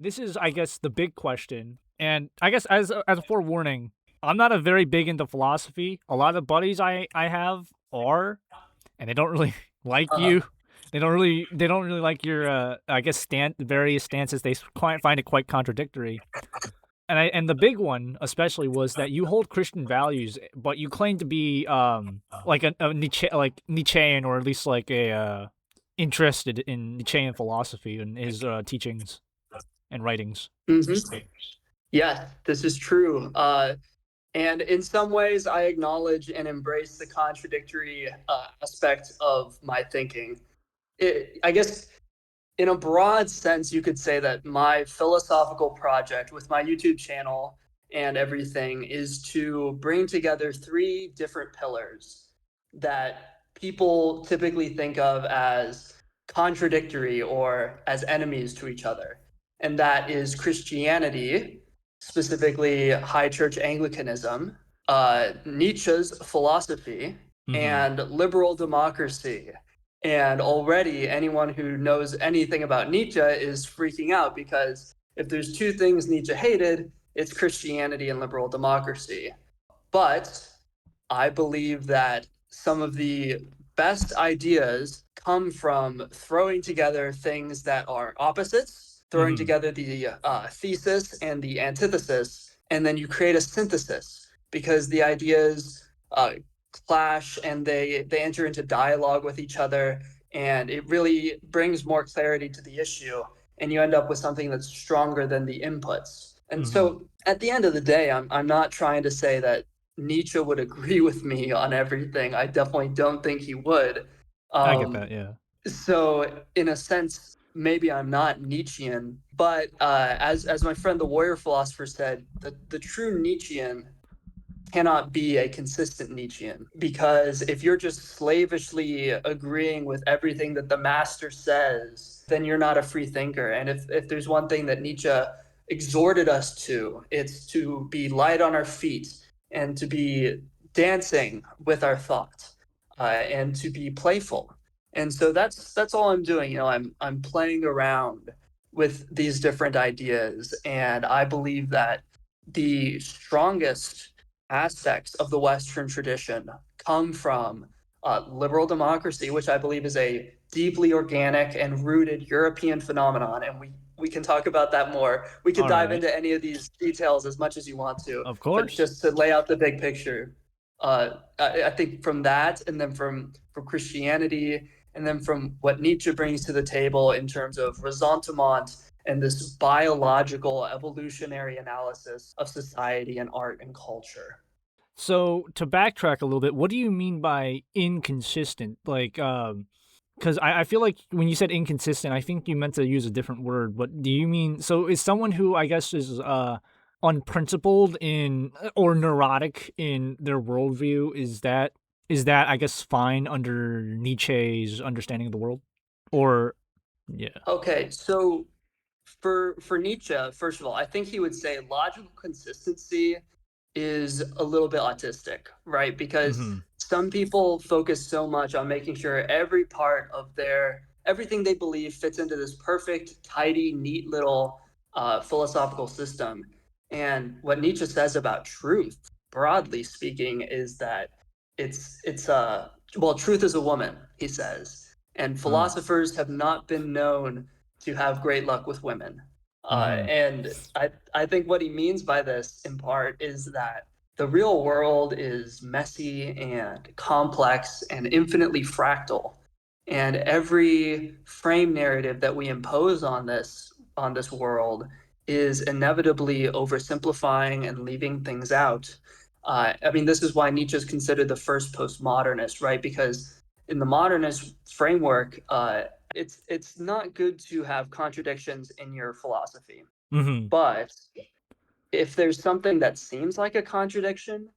this is, I guess, the big question. And I guess as a forewarning, I'm not a very big into philosophy. A lot of buddies I have are, and they don't really like Uh-huh. you. They don't really like your I guess various stances. They quite find it quite contradictory. And the big one especially was that you hold Christian values, but you claim to be like a Nietzsche, like Nietzschean, or at least like a interested in Nietzschean philosophy and his teachings and writings. Mhm. Yes, this is true. And in some ways, I acknowledge and embrace the contradictory aspect of my thinking. I guess in a broad sense, you could say that my philosophical project with my YouTube channel and everything is to bring together three different pillars that people typically think of as contradictory or as enemies to each other. And that is Christianity, specifically High Church Anglicanism, Nietzsche's philosophy, Mm-hmm. and liberal democracy. And already, anyone who knows anything about Nietzsche is freaking out because if there's two things Nietzsche hated, it's Christianity and liberal democracy. But I believe that some of the best ideas come from throwing together things that are opposites, throwing Mm-hmm. together the thesis and the antithesis, and then you create a synthesis because the ideas uh, clash and they enter into dialogue with each other, and it really brings more clarity to the issue, and you end up with something that's stronger than the inputs. And Mm-hmm. so at the end of the day, I'm not trying to say that Nietzsche would agree with me on everything. I definitely don't think he would. I get that. Um, Yeah. so in a sense, maybe I'm not Nietzschean, but as my friend the warrior philosopher said, the true Nietzschean cannot be a consistent Nietzschean because if you're just slavishly agreeing with everything that the master says, then you're not a free thinker. And if there's one thing that Nietzsche exhorted us to, it's to be light on our feet and to be dancing with our thoughts and to be playful. And so that's all I'm doing. I'm playing around with these different ideas, and I believe that the strongest aspects of the Western tradition come from liberal democracy, which I believe is a deeply organic and rooted European phenomenon. And we can talk about that more. We could All dive right. into any of these details as much as you want to, Of but course. just to lay out the big picture, I think from that, and then from Christianity, and then from what Nietzsche brings to the table in terms of ressentiment and this biological evolutionary analysis of society and art and culture. So to backtrack a little bit, what do you mean by inconsistent? Like, because I feel like when you said inconsistent, I think you meant to use a different word. But do you mean, so is someone who I guess is unprincipled in or neurotic in their worldview? Is that I guess fine under Nietzsche's understanding of the world? Or yeah. Okay, so for Nietzsche, first of all, I think he would say logical consistency is a little bit autistic, right? Because Mm-hmm. some people focus so much on making sure every part of their everything they believe fits into this perfect, tidy, neat little philosophical system. And what Nietzsche says about truth, broadly speaking, is that it's well, truth is a woman, he says, and Oh. philosophers have not been known to have great luck with women. Mm-hmm. And I think what he means by this, in part, is that the real world is messy and complex and infinitely fractal. And every frame narrative that we impose on this world is inevitably oversimplifying and leaving things out. I mean, this is why Nietzsche is considered the first postmodernist, right? Because in the modernist framework, it's not good to have contradictions in your philosophy. Mm-hmm. But if there's something that seems like a contradiction,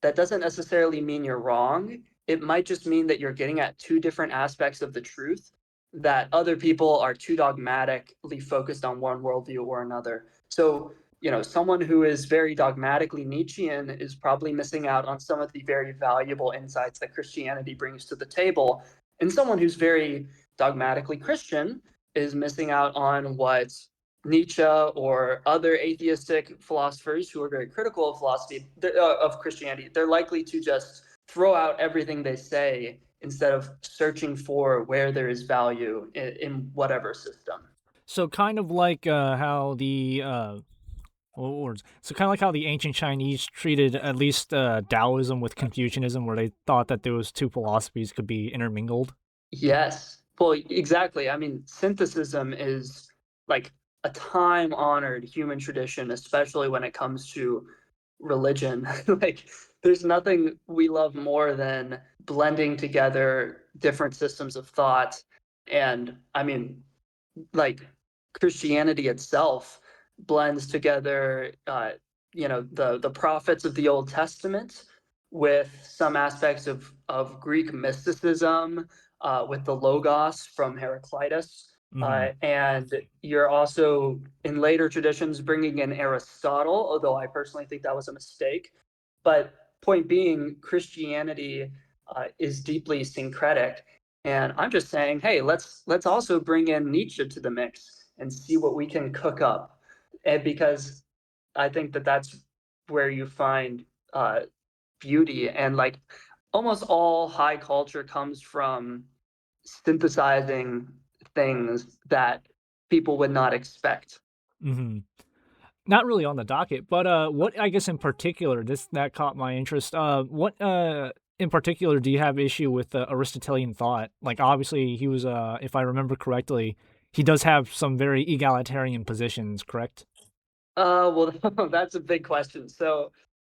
that doesn't necessarily mean you're wrong. It might just mean that you're getting at two different aspects of the truth that other people are too dogmatically focused on one worldview or another. So, someone who is very dogmatically Nietzschean is probably missing out on some of the very valuable insights that Christianity brings to the table. And someone who's very dogmatically Christian is missing out on what Nietzsche or other atheistic philosophers who are very critical of philosophy, of Christianity, they're likely to just throw out everything they say instead of searching for where there is value in whatever system. So kind of like how the what words? So kind of like how the ancient Chinese treated at least Taoism with Confucianism, where they thought that those two philosophies could be intermingled. Yes. Well, exactly. I mean, synthesism is like a time honored human tradition, especially when it comes to religion. Like, there's nothing we love more than blending together different systems of thought. And I mean, like Christianity itself blends together, the prophets of the Old Testament with some aspects of Greek mysticism, with the Logos from Heraclitus. Hmm. And you're also in later traditions bringing in Aristotle, although I personally think that was a mistake. But point being, Christianity is deeply syncretic, and I'm just saying, hey, let's also bring in Nietzsche to the mix and see what we can cook up. And because I think that that's where you find uh, beauty, and like almost all high culture comes from synthesizing things that people would not expect. Hmm. Not really on the docket, but what I guess in particular this that caught my interest. What in particular do you have issue with Aristotelian thought? Like obviously he was if I remember correctly, he does have some very egalitarian positions, correct? Well, that's a big question. So,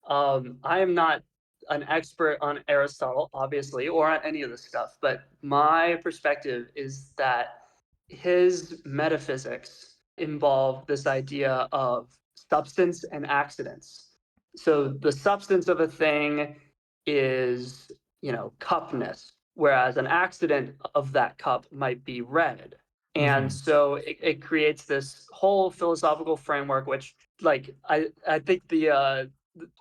I am not an expert on Aristotle, obviously, or on any of this stuff, but my perspective is that his metaphysics involve this idea of substance and accidents. So, the substance of a thing is, cupness, whereas an accident of that cup might be red. And Hmm. so it creates this whole philosophical framework, which, like, I think the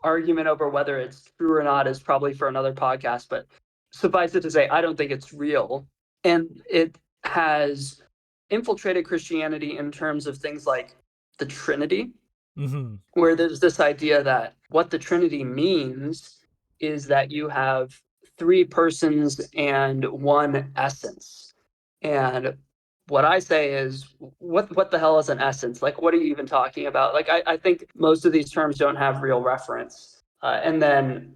argument over whether it's true or not is probably for another podcast, but suffice it to say, I don't think it's real. And it has infiltrated Christianity in terms of things like the Trinity, Hmm. where there's this idea that what the Trinity means is that you have three persons and one essence. And what I say is, what the hell is an essence? Like, what are you even talking about? Like, I think most of these terms don't have real reference. And then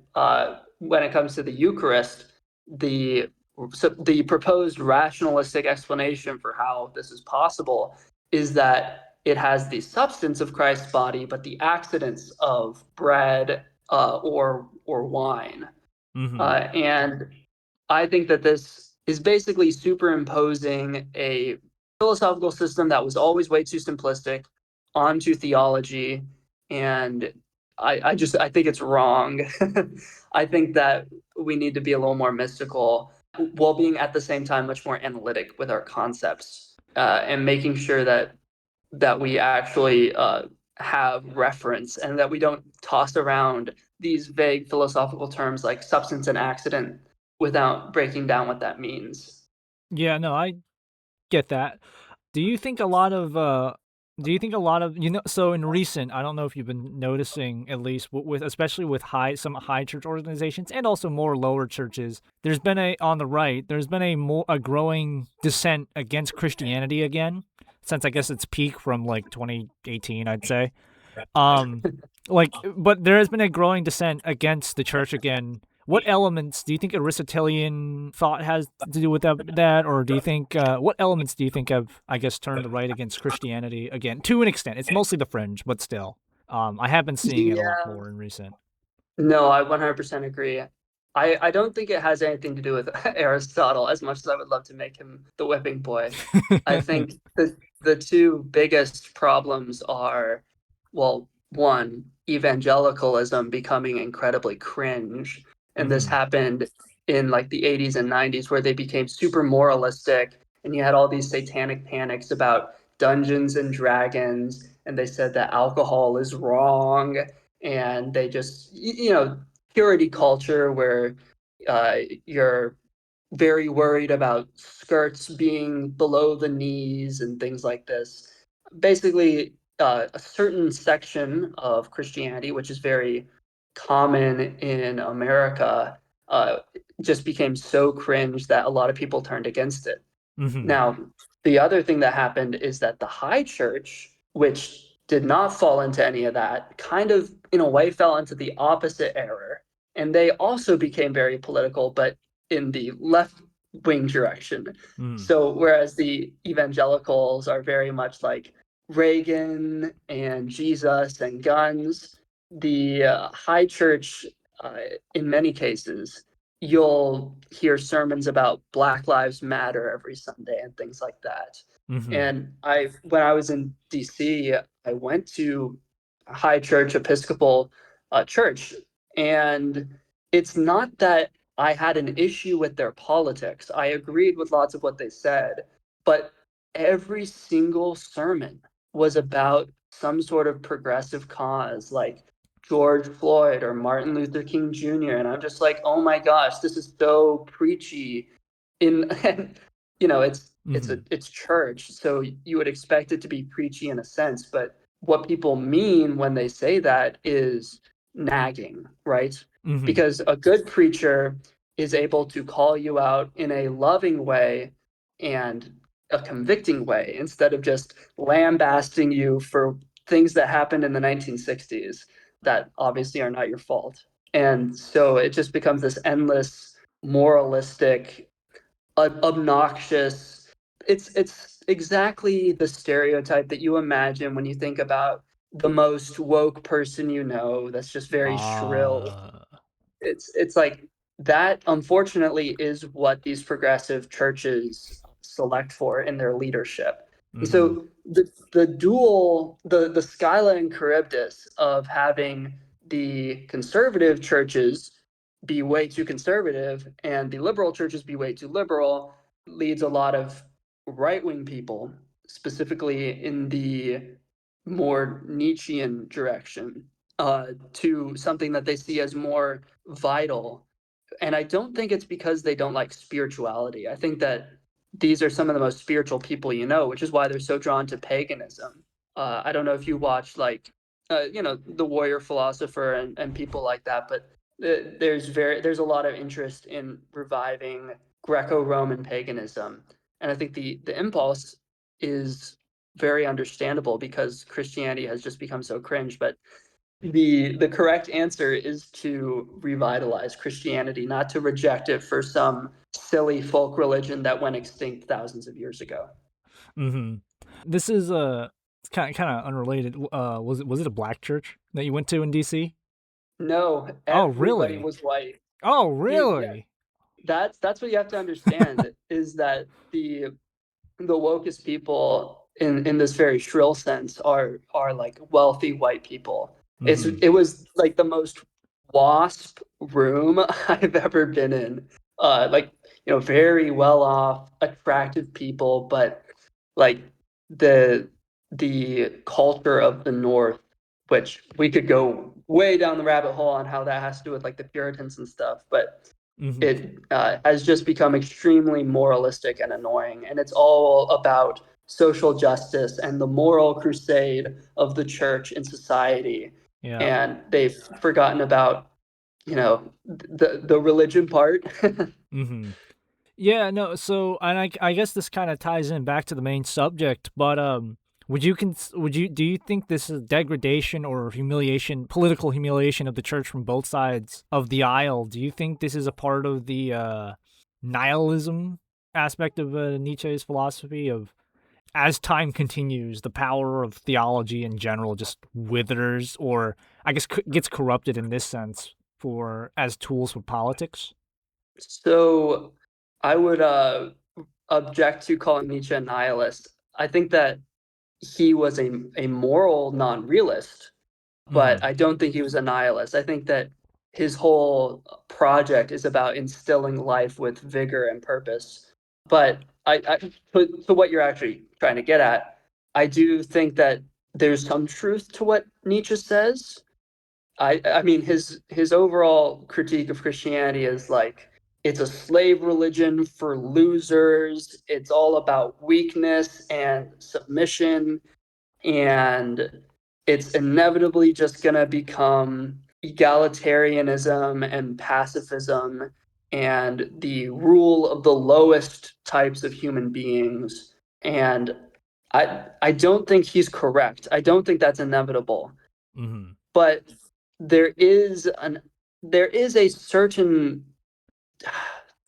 when it comes to the Eucharist, the the proposed rationalistic explanation for how this is possible is that it has the substance of Christ's body, but the accidents of bread or wine. Hmm. And I think that this is basically superimposing a philosophical system that was always way too simplistic onto theology. And I think it's wrong. I think that we need to be a little more mystical while being at the same time much more analytic with our concepts, and making sure that we actually have reference and that we don't toss around these vague philosophical terms like substance and accident without breaking down what that means. Yeah, no, I get that. Do you think a lot of so in recent, I don't know if you've been noticing at least with especially with some high church organizations and also more lower churches, there's been a on the right, there's been a growing dissent against Christianity again since I guess its peak from like 2018, I'd say. Um, but there has been a growing dissent against the church again. What elements do you think Aristotelian thought has to do with that, or do you think what elements do you think have, I guess, turned the right against Christianity again? To an extent, it's mostly the fringe, but still, I have been seeing it a lot Yeah, more in recent. no, I 100% agree. I don't think it has anything to do with Aristotle as much as I would love to make him the whipping boy. I think the two biggest problems are, well, one, evangelicalism becoming incredibly cringe. And this Hmm. happened in like the 80s and 90s where they became super moralistic, and you had all these satanic panics about Dungeons and Dragons, and they said that alcohol is wrong, and they just, purity culture where you're very worried about skirts being below the knees and things like this. basically a certain section of Christianity, which is very common in America, uh, just became so cringe that a lot of people turned against it. Mm-hmm. Now, the other thing that happened is that the high church, which did not fall into any of that, kind of, in a way, fell into the opposite error. And they also became very political, but in the left wing direction. Mm. So, whereas the evangelicals are very much like Reagan and Jesus and guns, the high church, uh, in many cases, you'll hear sermons about Black Lives Matter every Sunday and things like that. Mm-hmm. And when I was in DC, I went to a high church Episcopal church, and it's not that I had an issue with their politics. I agreed with lots of what they said, but every single sermon was about some sort of progressive cause, like George Floyd or Martin Luther King Jr. And I'm just like, oh my gosh, this is so preachy. And Mm-hmm. it's church, so you would expect it to be preachy in a sense, but what people mean when they say that is nagging, right? Mm-hmm. Because a good preacher is able to call you out in a loving way and a convicting way instead of just lambasting you for things that happened in the 1960s that obviously are not your fault. And so it just becomes this endless moralistic, obnoxious. It's exactly the stereotype that you imagine when you think about the most woke person you know. That's just very shrill. Uh, It's like that, unfortunately, is what these progressive churches select for in their leadership. And mm-hmm. so the Scylla and Charybdis of having the conservative churches be way too conservative and the liberal churches be way too liberal leads a lot of right-wing people, specifically in the more Nietzschean direction, to something that they see as more vital. And I don't think it's because they don't like spirituality. I think that these are some of the most spiritual people you know, which is why they're so drawn to paganism. I don't know if you watch like, the warrior philosopher and people like that, but there's a lot of interest in reviving Greco-Roman paganism, and I think the impulse is very understandable because Christianity has just become so cringe. But the correct answer is to revitalize Christianity, not to reject it for some silly folk religion that went extinct thousands of years ago. Mm-hmm. This is it's kind of unrelated. Was it a black church that you went to in DC? No, Oh, everybody really? was white. Oh, Yeah, really? that's what you have to understand is that the wokest people in this very shrill sense are like wealthy white people. Mm-hmm. It was like the most wasp room I've ever been in. Like, very well off, attractive people, but like the the culture of the North, which we could go way down the rabbit hole on how that has to do with like the Puritans and stuff, but Mm-hmm. it has just become extremely moralistic and annoying. And it's all about social justice and the moral crusade of the church in society. Yeah. And they've forgotten about, the religion part. Mm-hmm. Yeah, no, so and I guess this kind of ties in back to the main subject, but do you think this is degradation or humiliation, political humiliation of the church from both sides of the aisle? Do you think this is a part of the nihilism aspect of Nietzsche's philosophy of as time continues, the power of theology in general just withers, or I guess gets corrupted in this sense for as tools for politics? So I would object to calling Nietzsche a nihilist. I think that he was a moral non-realist, but Mm-hmm. I don't think he was a nihilist. I think that his whole project is about instilling life with vigor and purpose. But to what you're actually trying to get at, I do think that there's some truth to what Nietzsche says. I mean, his overall critique of Christianity is like it's a slave religion for losers. It's all about weakness and submission. and it's inevitably just going to become egalitarianism and pacifism and the rule of the lowest types of human beings. And I don't think he's correct. I don't think that's inevitable. Hmm. But there is an there is a certain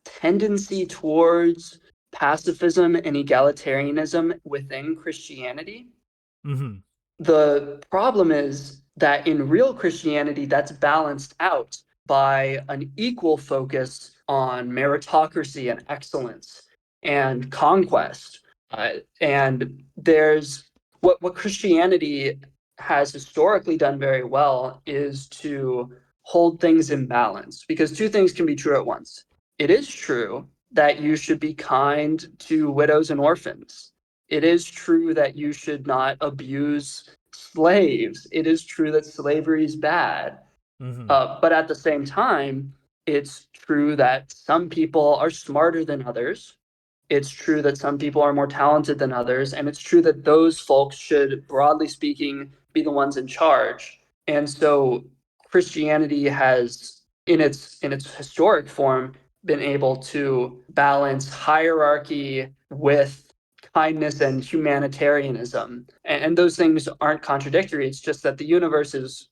tendency towards pacifism and egalitarianism within Christianity. Hmm. The problem is that in real Christianity, that's balanced out by an equal focus on meritocracy and excellence and conquest. And there's what Christianity has historically done very well is to hold things in balance, because two things can be true at once. It is true that you should be kind to widows and orphans. It is true that you should not abuse slaves. It is true that slavery is bad. Hmm. But at the same time, it's true that some people are smarter than others. It's true that some people are more talented than others. And it's true that those folks should, broadly speaking, be the ones in charge. And so Christianity has, in its historic form, been able to balance hierarchy with kindness and humanitarianism. And those things aren't contradictory. It's just that the universe is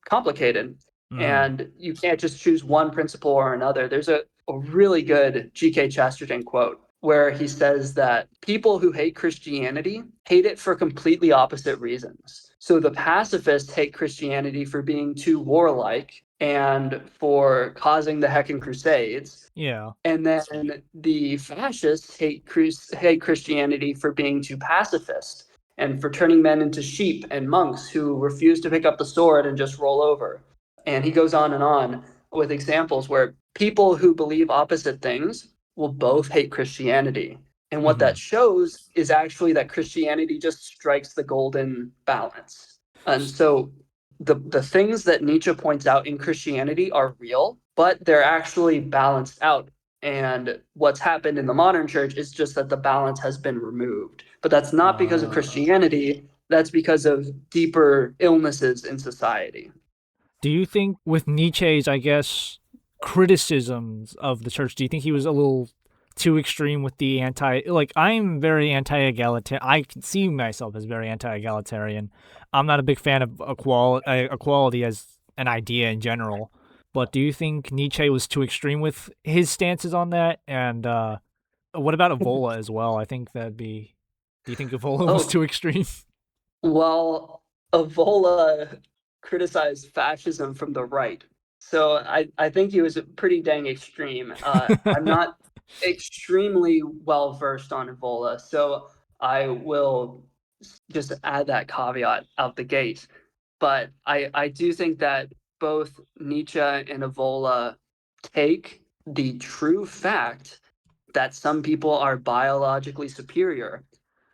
complicated Hmm. and you can't just choose one principle or another. There's a really good G.K. Chesterton quote where he says that people who hate Christianity hate it for completely opposite reasons. So the pacifists hate Christianity for being too warlike and for causing the Heckin' Crusades. Yeah. And then the fascists hate Christianity for being too pacifist and for turning men into sheep and monks who refuse to pick up the sword and just roll over. And he goes on with examples where people who believe opposite things will both hate Christianity. And what that Hmm. shows is actually that Christianity just strikes the golden balance. And so the things that Nietzsche points out in Christianity are real, but they're actually balanced out. And what's happened in the modern church is just that the balance has been removed. But that's not because of Uh, Christianity, that's because of deeper illnesses in society. do you think with Nietzsche's, I guess, criticisms of the church, do you think he was a little too extreme with the anti? Like, I'm very anti-egalitarian. I can see myself as very anti-egalitarian. I'm not a big fan of equality as an idea in general. But do you think Nietzsche was too extreme with his stances on that? And what about Evola as well? I think that'd be. Do you think Evola was Oh, too extreme? well, Avola criticized fascism from the right. So I think he was pretty dang extreme. I'm not extremely well versed on Avola, so I will just add that caveat out the gate. But I do think that both Nietzsche and Evola take the true fact that some people are biologically superior,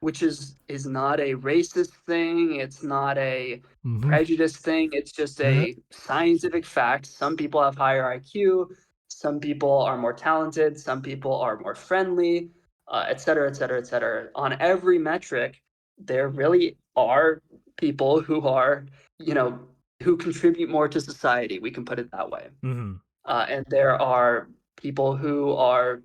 which is not a racist thing, it's not a Mm-hmm. prejudice thing, it's just a scientific fact. Some people have higher IQ, some people are more talented, some people are more friendly, et cetera, et cetera, et cetera. On every metric, there really are people who are, you know, who contribute more to society. We can put it that way. Mm-hmm. And there are people who are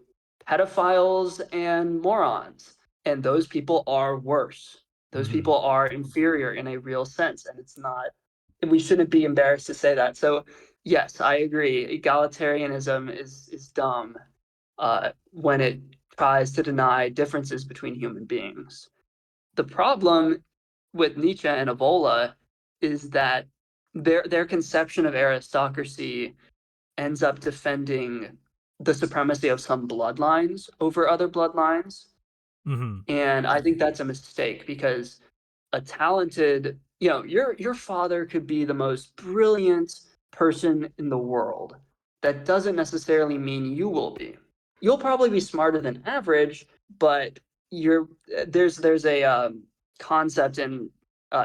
pedophiles and morons, and those people are worse. Those Mm-hmm. people are inferior in a real sense, and it's not. And we shouldn't be embarrassed to say that. So, yes, I agree. Egalitarianism is dumb when it tries to deny differences between human beings. The problem with Nietzsche and Evola is that their conception of aristocracy ends up defending the supremacy of some bloodlines over other bloodlines. Mm-hmm. And I think that's a mistake because a talented, your father could be the most brilliant person in the world. That doesn't necessarily mean you will be. You'll probably be smarter than average, but you're there's a concept in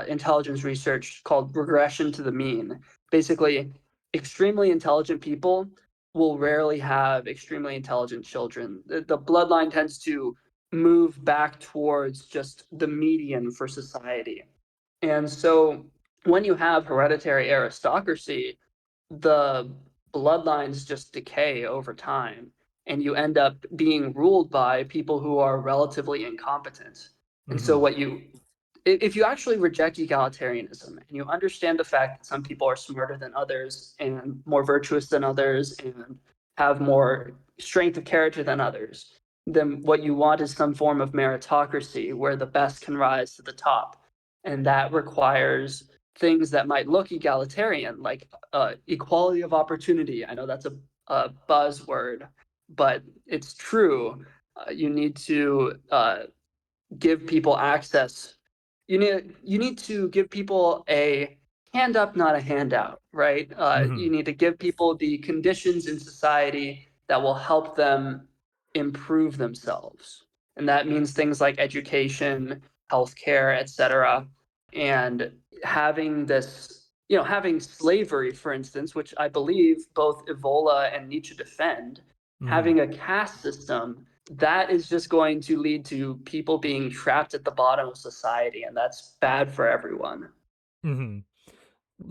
intelligence research called regression to the mean. Basically, extremely intelligent people will rarely have extremely intelligent children. The bloodline tends to move back towards just the median for society. And so when you have hereditary aristocracy, the bloodlines just decay over time, and you end up being ruled by people who are relatively incompetent. And so Mm-hmm. if you actually reject egalitarianism and you understand the fact that some people are smarter than others and more virtuous than others and have more strength of character than others, then what you want is some form of meritocracy where the best can rise to the top. And that requires things that might look egalitarian, like equality of opportunity. I know that's a buzzword, but it's true. You need to give people access. You need to give people a hand up, not a handout, right? Mm-hmm. You need to give people the conditions in society that will help them improve themselves, and that means things like education, healthcare, etc. And having this, having slavery, for instance, which I believe both Evola and Nietzsche defend, Mm-hmm. having a caste system that is just going to lead to people being trapped at the bottom of society, and that's bad for everyone. Mm-hmm.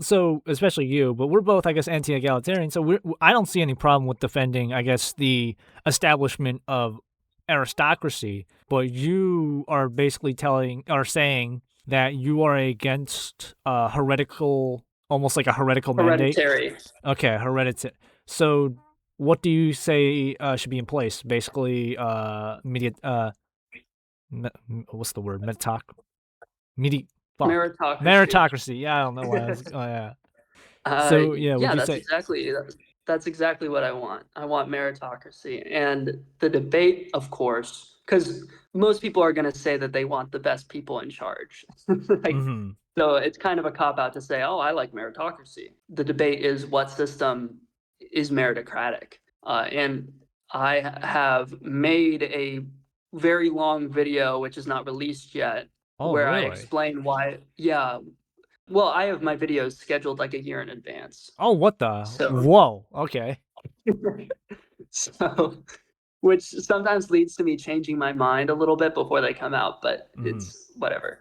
So especially you, but we're both, I guess, anti-egalitarian. So I don't see any problem with defending, I guess, the establishment of aristocracy. But you are basically telling or saying that you are against heretical, almost like a heretical mandate. Hereditary. Okay, hereditary. So what do you say should be in place? Basically, media. What's the word? Medi. Fuck. Meritocracy. Meritocracy. Yeah, I don't know why I was. Oh yeah. uh, So yeah, would yeah, you that's say? exactly that's exactly what I want. I want meritocracy, and the debate, of course, because most people are going to say that they want the best people in charge. Like, Mm-hmm. so it's kind of a cop out to say, "Oh, I like meritocracy." The debate is what system is meritocratic, and I have made a very long video, which is not released yet, Oh where I really? explain why. Yeah, well, I have my videos scheduled like a year in advance. Oh what the? So, Whoa. Okay. so which sometimes leads to me changing my mind a little bit before they come out, but Mm-hmm. it's whatever.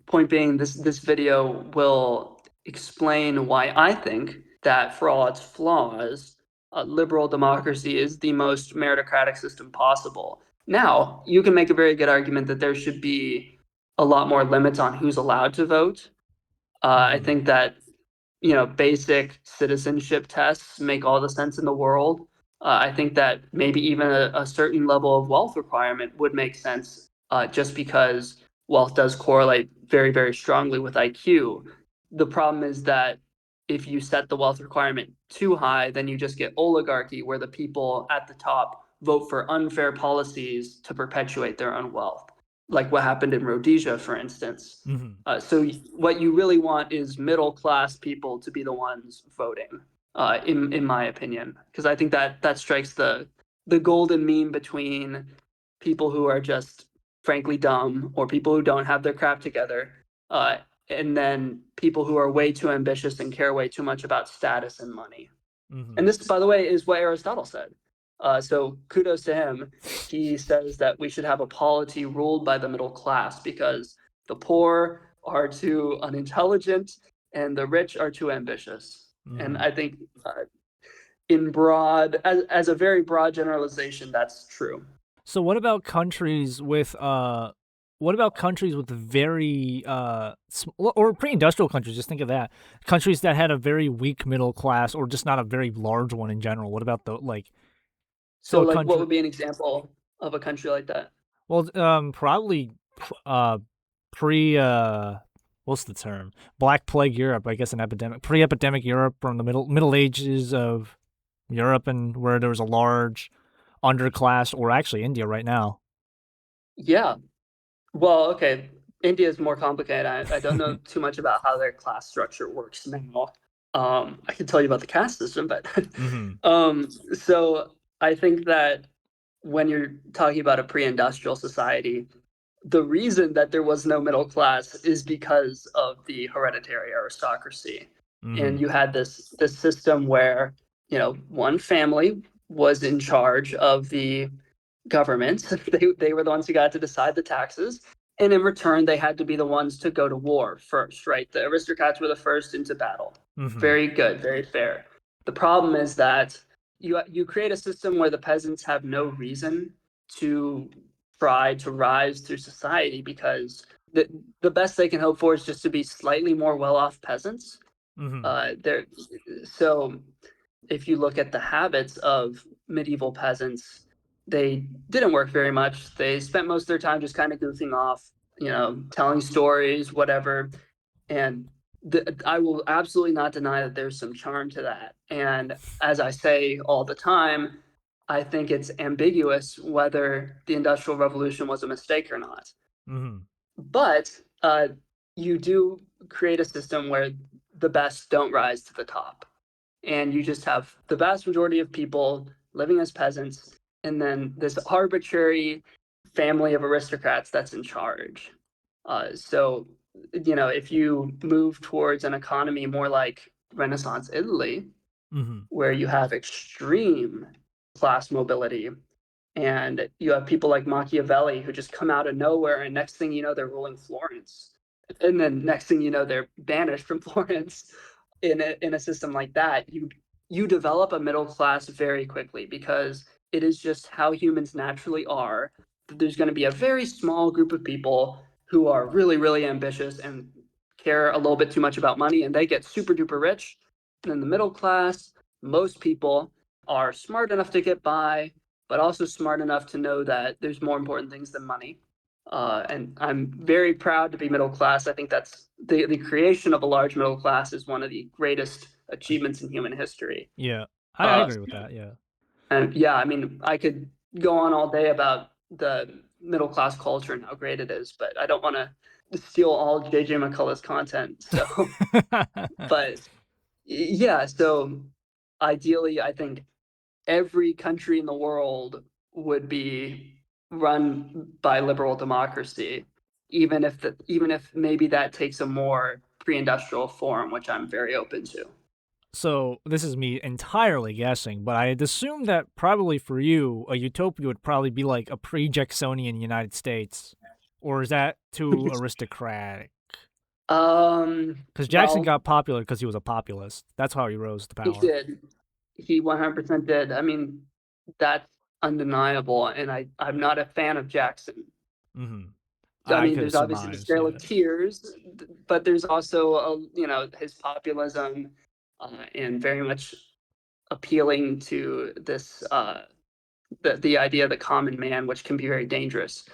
Point being, this video will explain why I think that for all its flaws, liberal democracy is the most meritocratic system possible. Now, you can make a very good argument that there should be a lot more limits on who's allowed to vote. I Mm-hmm. think that basic citizenship tests make all the sense in the world. I think that maybe even a certain level of wealth requirement would make sense, just because wealth does correlate very, very strongly with IQ. The problem is that if you set the wealth requirement too high, then you just get oligarchy, where the people at the top vote for unfair policies to perpetuate their own wealth, like what happened in Rhodesia, for instance. Mm-hmm. So what you really want is middle class people to be the ones voting, in my opinion, because I think that strikes the golden mean between people who are just frankly dumb, or people who don't have their crap together, uh, and then people who are way too ambitious and care way too much about status and money. Mm-hmm. And this, by the way, is what Aristotle said. So kudos to him. He says that we should have a polity ruled by the middle class because the poor are too unintelligent and the rich are too ambitious. And Mm-hmm. I think, in broad, as a very broad generalization, that's true. So what about countries with very or pre-industrial countries? Just think of that. Countries that had a very weak middle class or just not a very large one in general. What about the like so So, a like, what country would be an example of a country like that? well probably pre what's the term? Black Plague Europe, I guess an epidemic. Pre-epidemic Europe from the Middle Ages of Europe and where there was a large underclass or actually India right now. Yeah. Well, okay. India is more complicated. I don't know too much about how their class structure works now. I can tell you about the caste system, but Mhm. so I think that when you're talking about a pre-industrial society, the reason that there was no middle class is because of the hereditary aristocracy. And Mhm. you had this system where, one family was in charge of the government. They were the ones who got to decide the taxes, And in return, they had to be the ones to go to war first, right? The aristocrats were the first into battle. Mm-hmm. Very good, very fair. The problem is that you create a system where the peasants have no reason to try to rise through society because the best they can hope for is just to be slightly more well-off peasants. Mm-hmm. They're so if you look at the habits of medieval peasants, they didn't work very much. They spent most of their time just kind of goofing off, telling stories, whatever. And I will absolutely not deny that there's some charm to that. And as I say all the time, I think it's ambiguous whether the Industrial Revolution was a mistake or not. Mm-hmm. But you do create a system where the best don't rise to the top, and you just have the vast majority of people living as peasants, and then this arbitrary family of aristocrats that's in charge. So, if you move towards an economy more like Renaissance Italy, Mm-hmm. where you have extreme class mobility, and you have people like Machiavelli who just come out of nowhere, and next thing you know, they're ruling Florence, and then next thing you know, they're banished from Florence. In a system like that, you develop a middle class very quickly because it is just how humans naturally are. There's going to be a very small group of people who are really, really ambitious and care a little bit too much about money, and they get super duper rich. And in the middle class, most people are smart enough to get by, but also smart enough to know that there's more important things than money. And I'm very proud to be middle class. I think that's the creation of a large middle class is one of the greatest achievements in human history. Yeah, I Uh, agree with that. Yeah. and yeah, I mean, I could go on all day about the middle class culture and how great it is, but I don't want to steal all JJ McCullough's content. So, but yeah, so ideally, I think every country in the world would be run by liberal democracy, even if maybe that takes a more pre-industrial form, which I'm very open to. So this is me entirely guessing, but I'd assume that probably for you, a utopia would probably be like a pre-Jacksonian United States, or is that too aristocratic? Because Jackson Well, got popular because he was a populist. That's how he rose to he power. did. He 100% did. I mean, that's undeniable, and I'm not a fan of Jackson. Mm-hmm. I I mean, could there's obviously the surmise. Trail Yeah. of Tears, but there's also his populism, and very much appealing to this the idea of the common man, which can be very dangerous.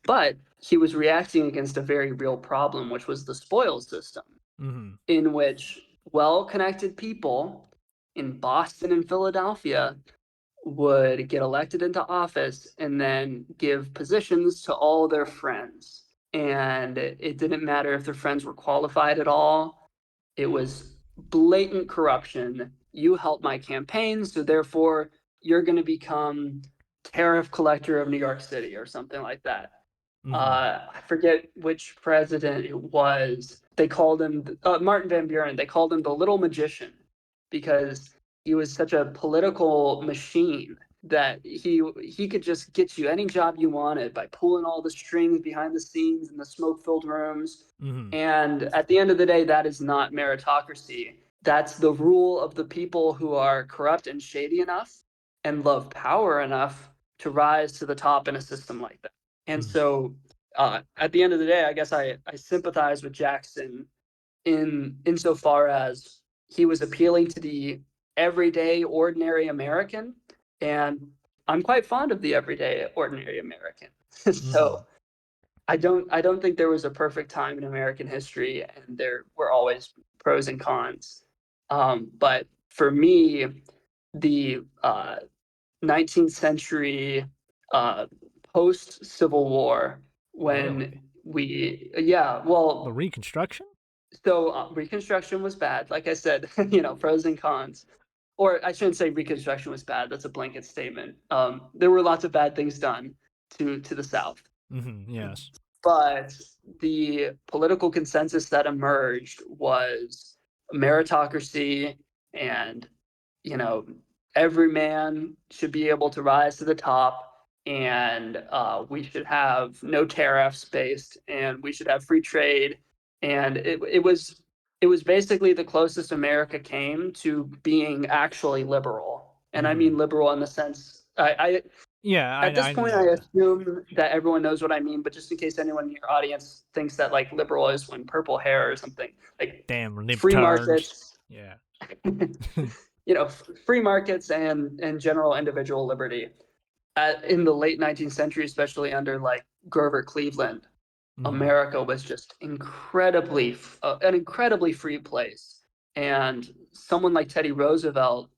But he was reacting against a very real problem, which was the spoils system, Mm-hmm. in which well-connected people in Boston and Philadelphia would get elected into office and then give positions to all their friends. And it didn't matter if their friends were qualified at all. It was blatant corruption. You helped my campaign, so therefore you're going to become tariff collector of New York City or something like that. Mm-hmm. I forget which president it was. They called him Martin Van Buren. They called him the little magician because he was such a political machine that he could just get you any job you wanted by pulling all the strings behind the scenes in the smoke-filled rooms. Mm-hmm. And at the end of the day, that is not meritocracy. That's the rule of the people who are corrupt and shady enough and love power enough to rise to the top in a system like that. And Mm-hmm. so, at the end of the day, I guess I sympathize with Jackson in insofar as he was appealing to the everyday ordinary American, and I'm quite fond of the everyday ordinary American. Mm-hmm. So I don't think there was a perfect time in American history, and there were always pros and cons. But for me, the 19th century, uh, post Civil War, when Really? yeah, The well, Reconstruction? so Reconstruction was bad. Like I said, pros and cons. Or I shouldn't say Reconstruction was bad. That's a blanket statement. There were lots of bad things done to the South, Mm-hmm. Yes. but the political consensus that emerged was meritocracy, and you know every man should be able to rise to the top. and we should have no tariffs based, and we should have free trade. And it was basically the closest America came to being actually liberal. And I Mm-hmm. mean liberal in the sense I Yeah, at this point I yeah. assume that everyone knows what I mean, but just in case anyone in your audience thinks that like liberal is when purple hair or something, like Damn free libtards. markets, Yeah. free markets and general individual liberty. In the late 19th century, especially under like Grover Cleveland, Mm-hmm. America was just an incredibly free place. And someone like Teddy Roosevelt,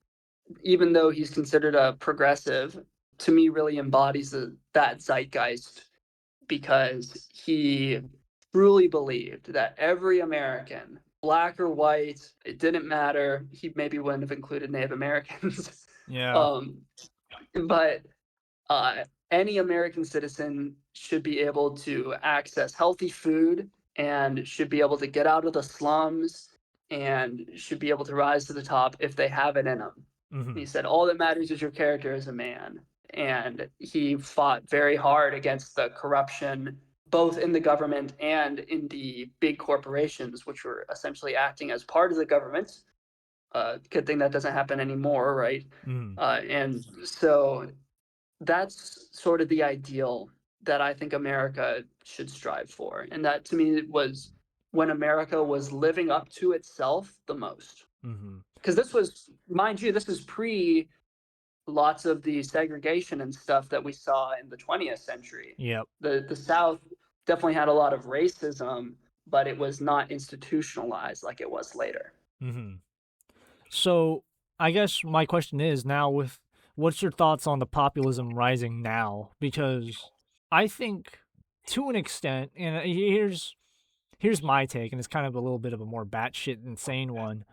even though he's considered a progressive, to me really embodies that zeitgeist because he truly believed that every American, black or white, it didn't matter. He maybe wouldn't have included Native Americans, Yeah. um, but any American citizen should be able to access healthy food and should be able to get out of the slums and should be able to rise to the top if they have it in them. Mm-hmm. He said, all that matters is your character as a man. And he fought very hard against the corruption, both in the government and in the big corporations, which were essentially acting as part of the government. Good thing that doesn't happen anymore, right? Mm-hmm. And so that's sort of the ideal that I think America should strive for. And that to me was when America was living up to itself the most. Mm-hmm. Because this was, mind you, this is pre lots of the segregation and stuff that we saw in the 20th century. Yep. The South definitely had a lot of racism, but it was not institutionalized like it was later. Mm-hmm. So I guess my question is now with what's your thoughts on the populism rising now? Because I think to an extent, and here's my take, and it's kind of a little bit of a more batshit insane one.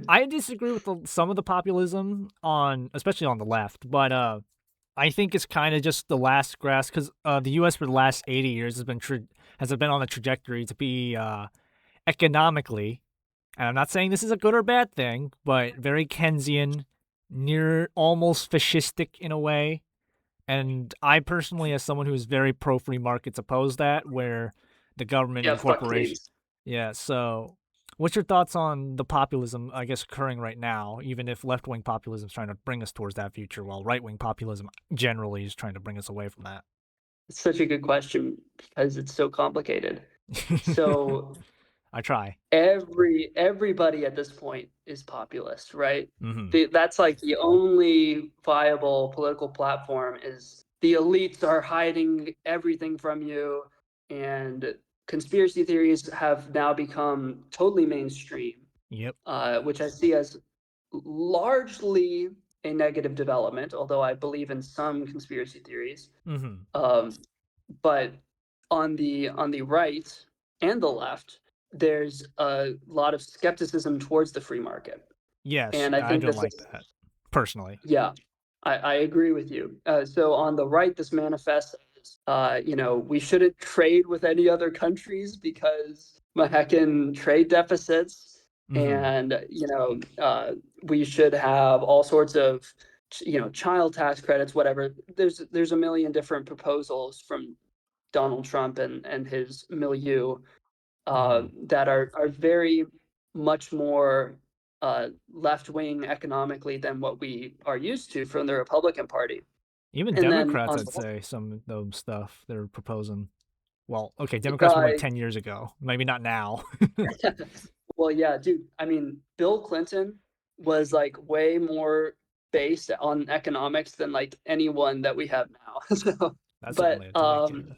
I disagree with some of the populism on, especially on the left, but I think it's kind of just the last grasp because the U.S. for the last 80 years has been on a trajectory to be economically, and I'm not saying this is a good or bad thing, but very Keynesian, near almost fascistic in a way. And I personally, as someone who's very pro free markets, oppose that, where the government Yeah, and fuck corporation. please. Yeah. So, what's your thoughts on the populism, I guess, occurring right now? Even if left wing populism is trying to bring us towards that future, while right wing populism generally is trying to bring us away from that. It's such a good question because it's so complicated. So I try. everybody at this point is populist, right? Mm-hmm. That's like the only viable political platform is the elites are hiding everything from you, and conspiracy theories have now become totally mainstream, Yep. which I see as largely a negative development, although I believe in some conspiracy theories. Mm-hmm. Um, but on the right and the left, there's a lot of skepticism towards the free market, Yes. and I Yeah, I think don't this like is that personally. yeah, I agree with you. So on the right, this manifests as we shouldn't trade with any other countries because heckin' trade deficits, Mm-hmm. and we should have all sorts of child tax credits, whatever. There's a million different proposals from Donald Trump and his milieu Mm-hmm. that are very much more left wing economically than what we are used to from the Republican Party. Even And then Democrats, on I'd say some of those stuff they're proposing. Well, okay, Democrats from uh, like 10 years ago. Maybe not now. well, yeah, dude. I mean, Bill Clinton was like way more based on economics than like anyone that we have now. So, That's but certainly a take.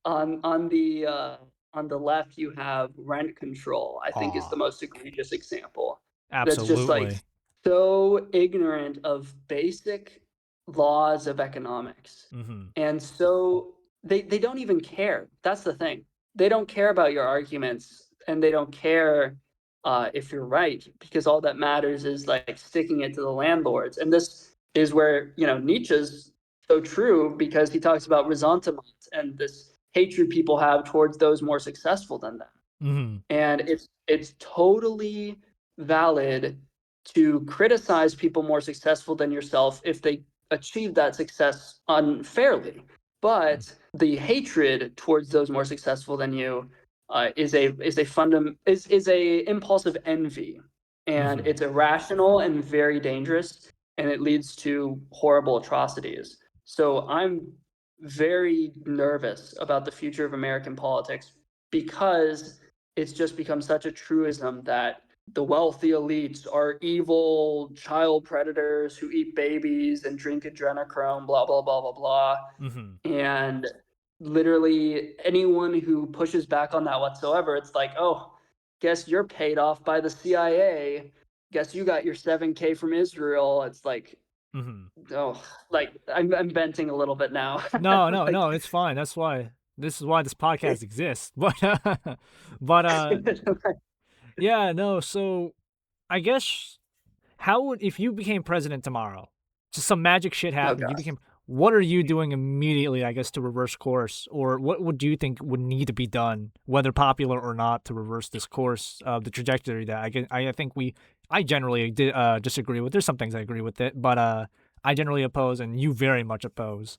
Yeah. on the left you have rent control. I think is the Aw, most egregious example. That's just like absolutely. so ignorant of basic laws of economics, Mm-hmm. and so they don't even care. That's the thing. They don't care about your arguments, and they don't care if you're right, because all that matters is like sticking it to the landlords. And this is where Nietzsche's so true, because he talks about ressentiment and this hatred people have towards those more successful than them. Mm-hmm. And it's totally valid to criticize people more successful than yourself if they achieved that success unfairly. But the hatred towards those more successful than you is a impulsive envy, and Mm-hmm. it's irrational and very dangerous, and it leads to horrible atrocities. So I'm very nervous about the future of American politics because it's just become such a truism that the wealthy elites are evil child predators who eat babies and drink adrenochrome, blah, blah, blah, blah, blah. Mm-hmm. And literally anyone who pushes back on that whatsoever, it's like, oh, guess you're paid off by the CIA. Guess you got your 7K from Israel. It's like, Mm-hmm. oh, like I'm venting a little bit now. No, no, Like, no, it's fine. That's why this is why this podcast exists. But yeah, no, so I guess how would if you became president tomorrow, just some magic shit oh happened, you gosh. became what are you doing immediately, I guess, to reverse course? Or what would you think would need to be done, whether popular or not, to reverse this course of the trajectory that I think I generally disagree with. There's some things I agree with it, but I generally oppose and you very much oppose.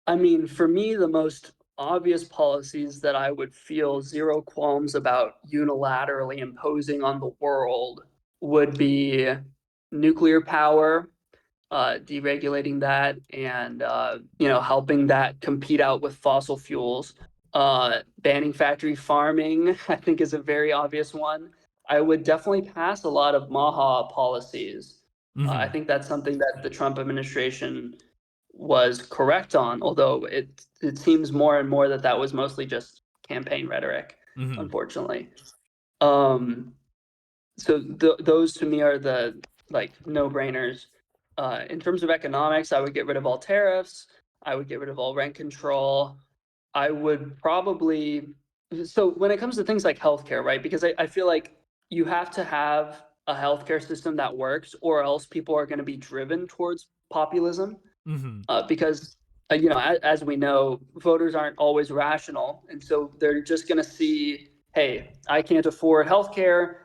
I mean, for me, the most obvious policies that I would feel zero qualms about unilaterally imposing on the world would be nuclear power, deregulating that, and helping that compete out with fossil fuels. Banning factory farming, I think, is a very obvious one. I would definitely pass a lot of MAHA policies. I Mhm. think that's something that the Trump administration was correct on, although it seems more and more that that was mostly just campaign rhetoric, Mhm. unfortunately. Um, so those to me are the like no-brainers. In terms of economics, I would get rid of all tariffs. I would get rid of all rent control. I would probably so when it comes to things like healthcare, right? Because I feel like you have to have a healthcare system that works, or else people are going to be driven towards populism. Mhm. Because as we know, voters aren't always rational, and so they're just going to see, hey, I can't afford healthcare.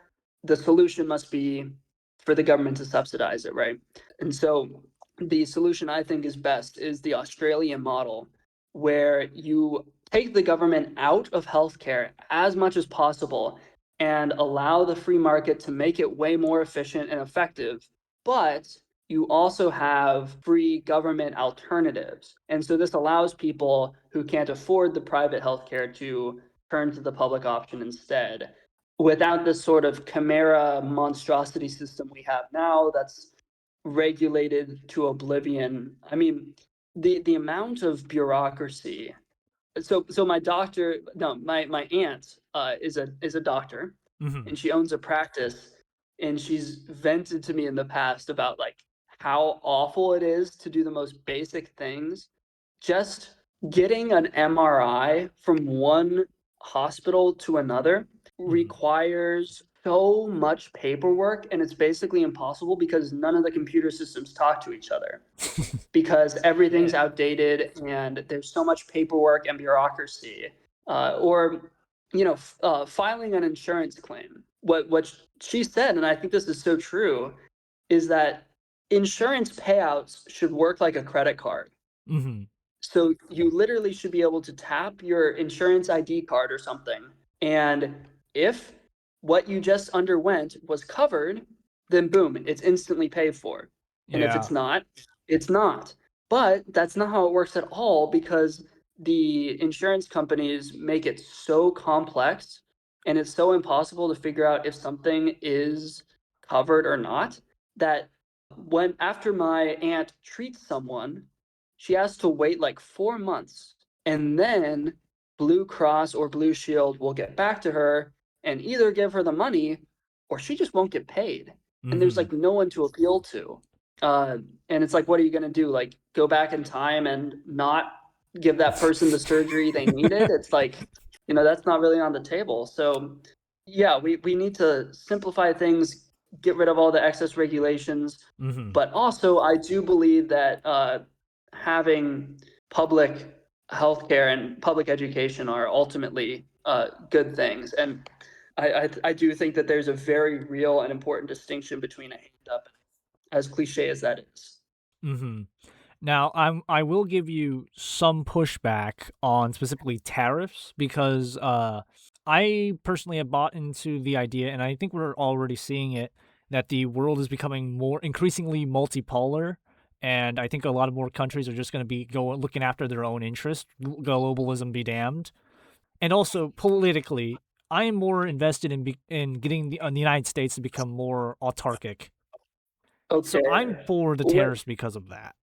The solution must be for the government to subsidize it, right? And so the solution I think is best is the Australian model, where you take the government out of healthcare as much as possible and allow the free market to make it way more efficient and effective. But you also have free government alternatives. And so this allows people who can't afford the private healthcare to turn to the public option instead, without this sort of chimera monstrosity system we have now that's regulated to oblivion. I mean, the amount of bureaucracy. So my doctor, no, my aunt is a doctor, Mhm. and she owns a practice, and she's vented to me in the past about like how awful it is to do the most basic things. Just getting an MRI from one hospital to another Mhm. requires so much paperwork, and it's basically impossible because none of the computer systems talk to each other, because everything's outdated and there's so much paperwork and bureaucracy. Or filing an insurance claim. What she said, and I think this is so true, is that insurance payouts should work like a credit card. Mhm. So you literally should be able to tap your insurance ID card or something, and if what you just underwent was covered, then boom, it's instantly paid for. And if Yeah. it's not, it's not. But that's not how it works at all, because the insurance companies make it so complex and it's so impossible to figure out if something is covered or not, that when after my aunt treats someone, she has to wait like 4 months, and then Blue Cross or Blue Shield will get back to her and either give her the money or she just won't get paid. And there's Mhm. like no one to appeal to. And it's like, what are you going to do? Like, go back in time and not give that person the surgery they needed? It's like, that's not really on the table. So, yeah, we need to simplify things, get rid of all the excess regulations. Mhm. But also, I do believe that having public healthcare and public education are ultimately good things. And I do think that there's a very real and important distinction between a hand up, as cliche as that is. Mm-hmm. Now, I will give you some pushback on specifically tariffs because I personally have bought into the idea, and I think we're already seeing it, that the world is becoming more increasingly multipolar, and I think a lot of more countries are just going to be looking after their own interest. Globalism be damned, and also politically, I am more invested in getting the United States to become more autarkic. So Okay. I'm for the What? tariffs because of that.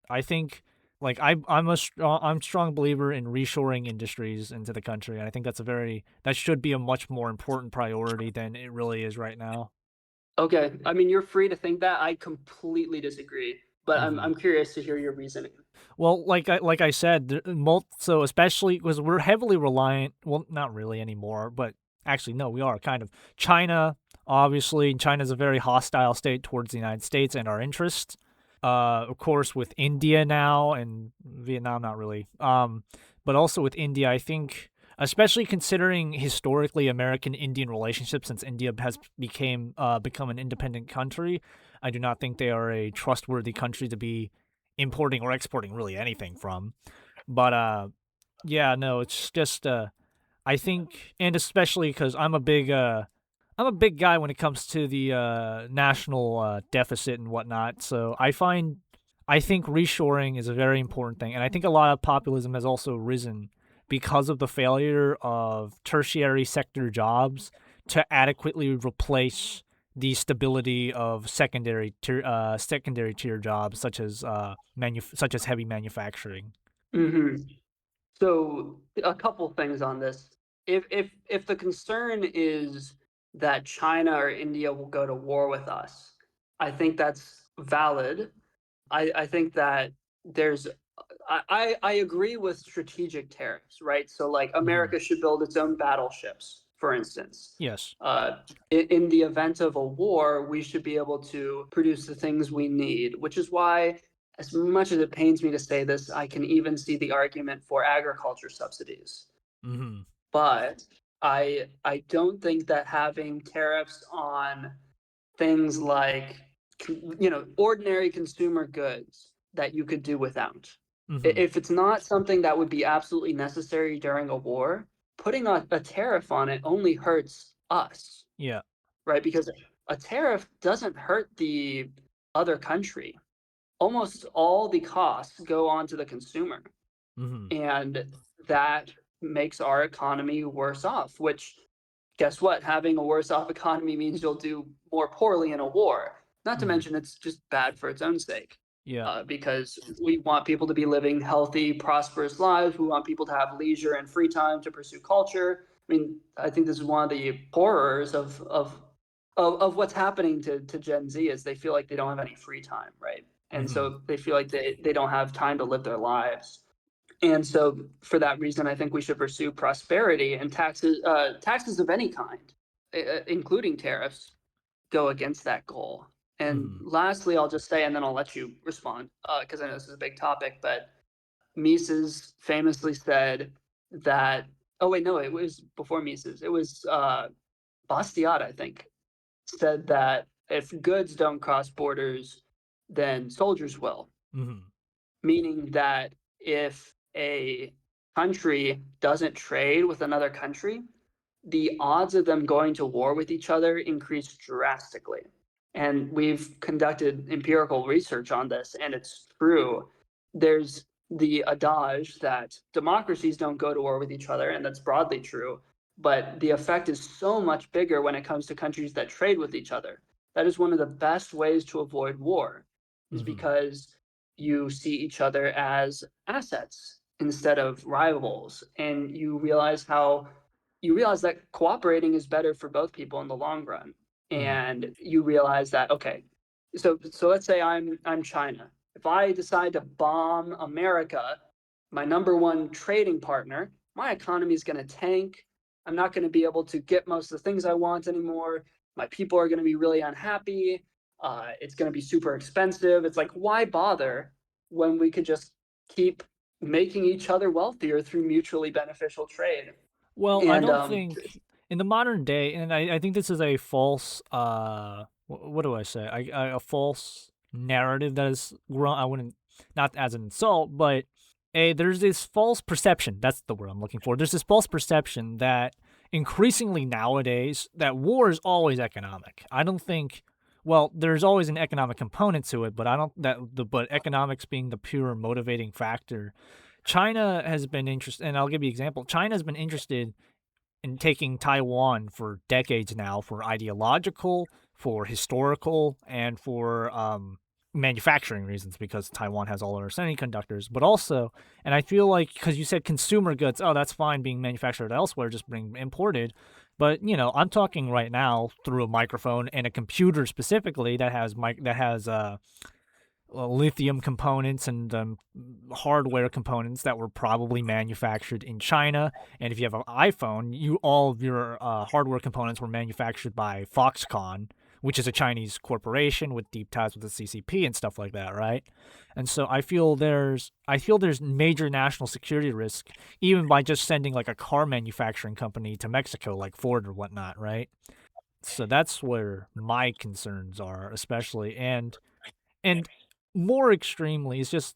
I think like I'm a strong believer in reshoring industries into the country, and I think that should be a much more important priority than it really is right now. Okay. I mean, you're free to think that. I completely disagree, but Hmm. I'm curious to hear your reasoning. Well, like I said, so especially because we're heavily reliant. Well, not really anymore, but actually, no, we are kind of. China, obviously, China's a very hostile state towards the United States and our interests. Of course, with India now and Vietnam, not really. But also with India, I think, especially considering historically American-Indian relationships, since India has become an independent country, I do not think they are a trustworthy country to be importing or exporting really anything from. But yeah, no, it's just I think, and especially because I'm a big guy when it comes to the national deficit and whatnot. So I think reshoring is a very important thing, and I think a lot of populism has also risen because of the failure of tertiary sector jobs to adequately replace the stability of secondary tier jobs such as heavy manufacturing. Hmm. So a couple things on this. If the concern is that China or India will go to war with us, I think that's valid. I think that there's I agree with strategic tariffs, right? So like Hmm. America should build its own battleships, for instance. Yes. In the event of a war, we should be able to produce the things we need, which is why, as much as it pains me to say this, I can even see the argument for agriculture subsidies. Hmm. But I don't think that having tariffs on things like ordinary consumer goods that you could do without. Hmm. If it's not something that would be absolutely necessary during a war, putting a tariff on it only hurts us, Yeah. right? Because a tariff doesn't hurt the other country. Almost all the costs go on to the consumer, Hmm. and that makes our economy worse off, which, guess what? Having a worse off economy means you'll do more poorly in a war. Not to Hmm. mention, it's just bad for its own sake. Yeah. Because we want people to be living healthy, prosperous lives. We want people to have leisure and free time to pursue culture. I mean, I think this is one of the horrors of what's happening to Gen Z is they feel like they don't have any free time, right? And Hmm. so they feel like they don't have time to live their lives. And so, for that reason, I think we should pursue prosperity, and taxes of any kind, including tariffs, go against that goal. And Hmm. lastly, I'll just say, and then I'll let you respond, because I know this is a big topic, but Mises famously said that. Oh wait, no, it was before Mises. It was Bastiat, I think, said that if goods don't cross borders, then soldiers will, Hmm. meaning that if a country doesn't trade with another country, the odds of them going to war with each other increase drastically. And we've conducted empirical research on this, and it's true. There's the adage that democracies don't go to war with each other, and that's broadly true. But the effect is so much bigger when it comes to countries that trade with each other. That is one of the best ways to avoid war, is Hmm. because you see each other as assets instead of rivals, and you realize that cooperating is better for both people in the long run. Hmm. And you realize that, okay, so let's say I'm China. If I decide to bomb America, my number one trading partner, my economy is going to tank. I'm not going to be able to get most of the things I want anymore. My people are going to be really unhappy. It's going to be super expensive. It's like, why bother when we could just keep making each other wealthier through mutually beneficial trade? Well, I And don't think in the modern day, and I think this is a false, what do I say? A false narrative that is grown. I wouldn't, not as an insult, but there's this false perception. That's the word I'm looking for. There's this false perception that increasingly nowadays that war is always economic. I don't think. Well, there's always an economic component to it, but I don't that the but economics being the pure motivating factor. China has been interested, and I'll give you an example. China has been interested in taking Taiwan for decades now for ideological, for historical, and for manufacturing reasons because Taiwan has all our semiconductors, but also, and I feel like because you said consumer goods, oh, that's fine being manufactured elsewhere, just being imported. But I'm talking right now through a microphone and a computer specifically that has lithium components and hardware components that were probably manufactured in China. And if you have an iPhone, all of your hardware components were manufactured by Foxconn, which is a Chinese corporation with deep ties with the CCP and stuff like that, right? And so I feel there's major national security risk even by just sending like a car manufacturing company to Mexico, like Ford or whatnot, right? So that's where my concerns are, especially and more extremely, it's just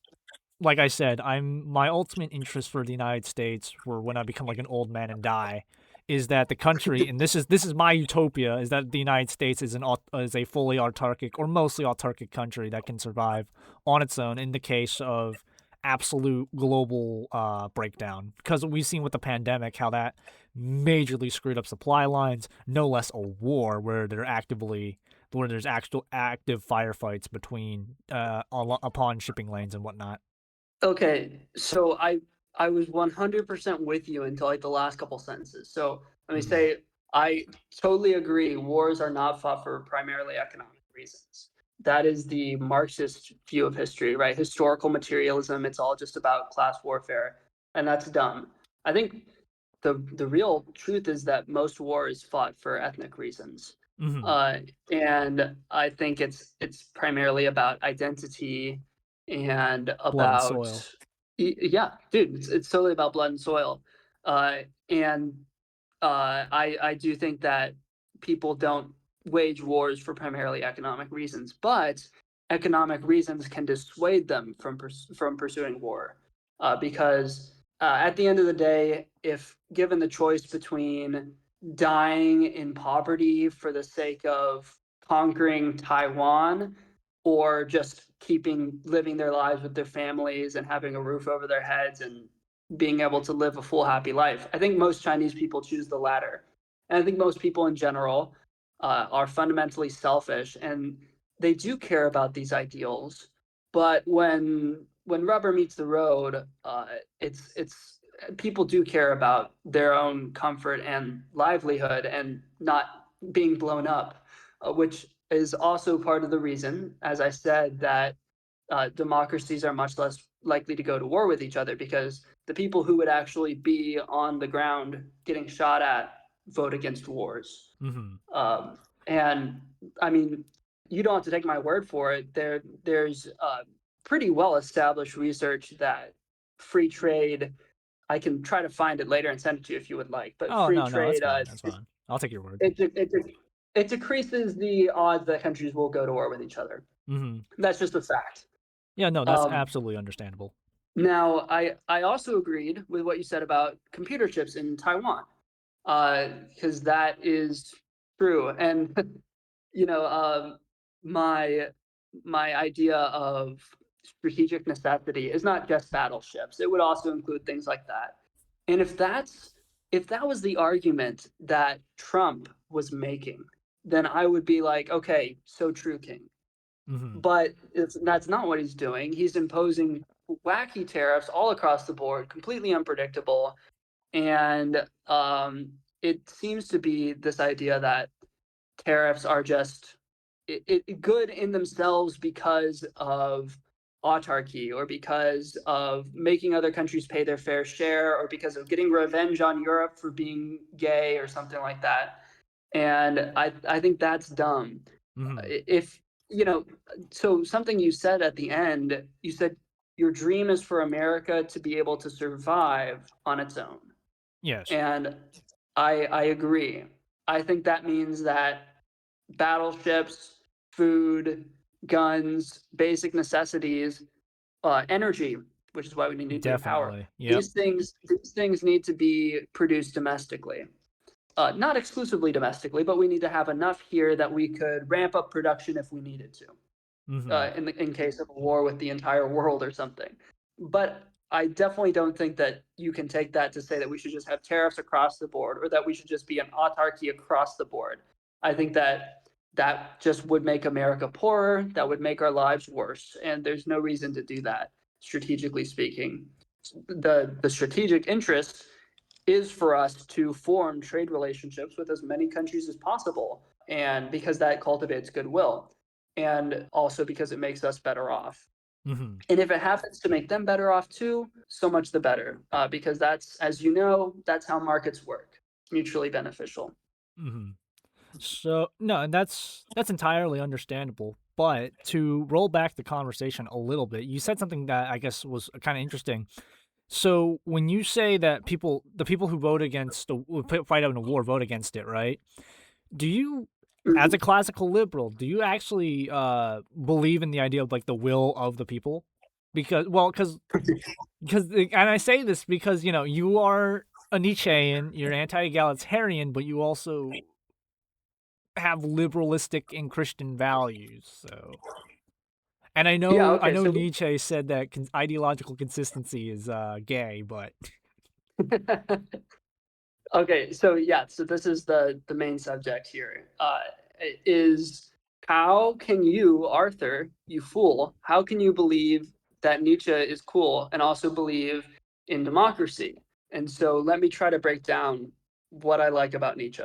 like I said, my ultimate interest for the United States for when I become like an old man and die is that the country, and this is my utopia, is that the United States is a fully autarkic or mostly autarkic country that can survive on its own in the case of absolute global breakdown. Because we've seen with the pandemic how that majorly screwed up supply lines, no less a war where there's actual active firefights between upon shipping lanes and whatnot. Okay, so I was 100% with you until like the last couple sentences. So let me Mm-hmm. say I totally agree. Wars are not fought for primarily economic reasons. That is the Marxist view of history, right? Historical materialism. It's all just about class warfare, and that's dumb. I think the real truth is that most war is fought for ethnic reasons, Mm-hmm. uh, and I think it's primarily about identity and Blood and about soil. yeah, dude, it's totally about blood and soil. And I do think that people don't wage wars for primarily economic reasons, but economic reasons can dissuade them from pursuing war, because at the end of the day, if given the choice between dying in poverty for the sake of conquering Taiwan or just keeping living their lives with their families and having a roof over their heads and being able to live a full happy life. I think most Chinese people choose the latter. And I think most people in general are fundamentally selfish and they do care about these ideals. But when rubber meets the road, it's people do care about their own comfort and livelihood and not being blown up, which is also part of the reason, as I said, that democracies are much less likely to go to war with each other because the people who would actually be on the ground getting shot at vote against wars. Mm-hmm. And I mean, you don't have to take my word for it. There's pretty well established research that free trade. I can try to find it later and send it to you if you would like. But Oh free no, that's trade, fine. That's fine. I'll take your word. it, it, it, it decreases the odds that countries will go to war with each other. Mm-hmm. That's just a fact. Yeah, no, that's Um, absolutely understandable. Now, I also agreed with what you said about computer chips in Taiwan, because that is true. And you know, my my idea of strategic necessity is not just battleships. It would also include things like that. And if that was the argument that Trump was making, then I would be like, okay, so true, King. Mm-hmm. But that's not what he's doing. He's imposing wacky tariffs all across the board, completely unpredictable. And it seems to be this idea that tariffs are just good in themselves because of autarky or because of making other countries pay their fair share or because of getting revenge on Europe for being gay or something like that. And I think that's dumb. Mm-hmm. If you know, so something you said at the end, you said your dream is for America to be able to survive on its own. Yes. And I agree. I think that means that battleships, food, guns, basic necessities, energy, which is why we need nuclear power. Definitely. Yep. These things need to be produced domestically. Not exclusively domestically, but we need to have enough here that we could ramp up production if we needed to, Hmm. in case of a war with the entire world or something. But I definitely don't think that you can take that to say that we should just have tariffs across the board or that we should just be an autarky across the board. I think that that just would make America poorer. That would make our lives worse, and there's no reason to do that, strategically speaking. The strategic interest is for us to form trade relationships with as many countries as possible, and because that cultivates goodwill, and also because it makes us better off. Hmm. And if it happens to make them better off too, so much the better, because that's, as you know, that's how markets work, mutually beneficial. Hmm. So no, and that's entirely understandable. But to roll back the conversation a little bit, you said something that I guess was kind of interesting. So when you say that the people who vote against fight out in a war, vote against it, right? Do you, as a Mhm. classical liberal, do you actually believe in the idea of like the will of the people? Because well, because and I say this because you are a Nietzschean, you're anti-egalitarian, but you also have liberalistic and Christian values. So, and I Yeah. know I Okay. know So Nietzsche said that ideological consistency is gay, but okay, so yeah, so this is the main subject here. Is how can you, Arthur, you fool, how can you believe that Nietzsche is cool and also believe in democracy? And so let me try to break down what I like about Nietzsche.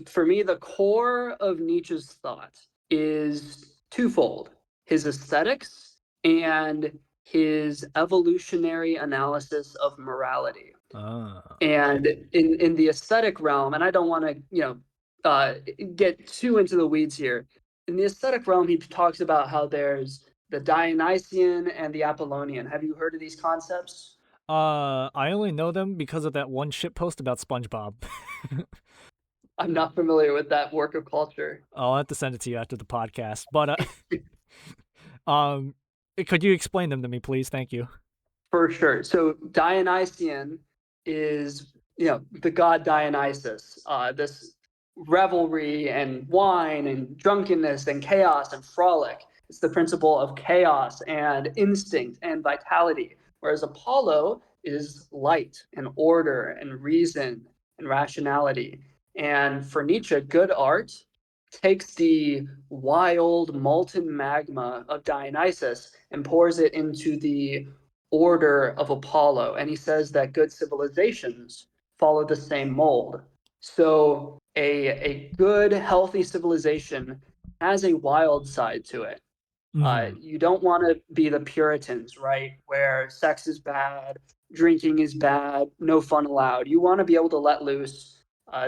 For me, the core of Nietzsche's thought is twofold: his aesthetics and his evolutionary analysis of morality. uh, And in the aesthetic realm, and I don't want to uh, get too into the weeds here. In the aesthetic realm, he talks about how there's the Dionysian and the Apollonian. Have you heard of these concepts? I only know them because of that one shit post about SpongeBob. I'm not familiar with that work of culture. I'll have to send it to you after the podcast. But um, could you explain them to me, please? Thank you. For sure. So Dionysian is, the god Dionysus. This revelry and wine and drunkenness and chaos and frolic. It's the principle of chaos and instinct and vitality. Whereas Apollo is light and order and reason and rationality. And for Nietzsche, good art takes the wild molten magma of Dionysus and pours it into the order of Apollo. And he says that good civilizations follow the same mold. So a good, healthy civilization has a wild side to it. Hmm. You don't want to be the Puritans, right? Where sex is bad, drinking is bad, no fun allowed. You want to be able to let loose,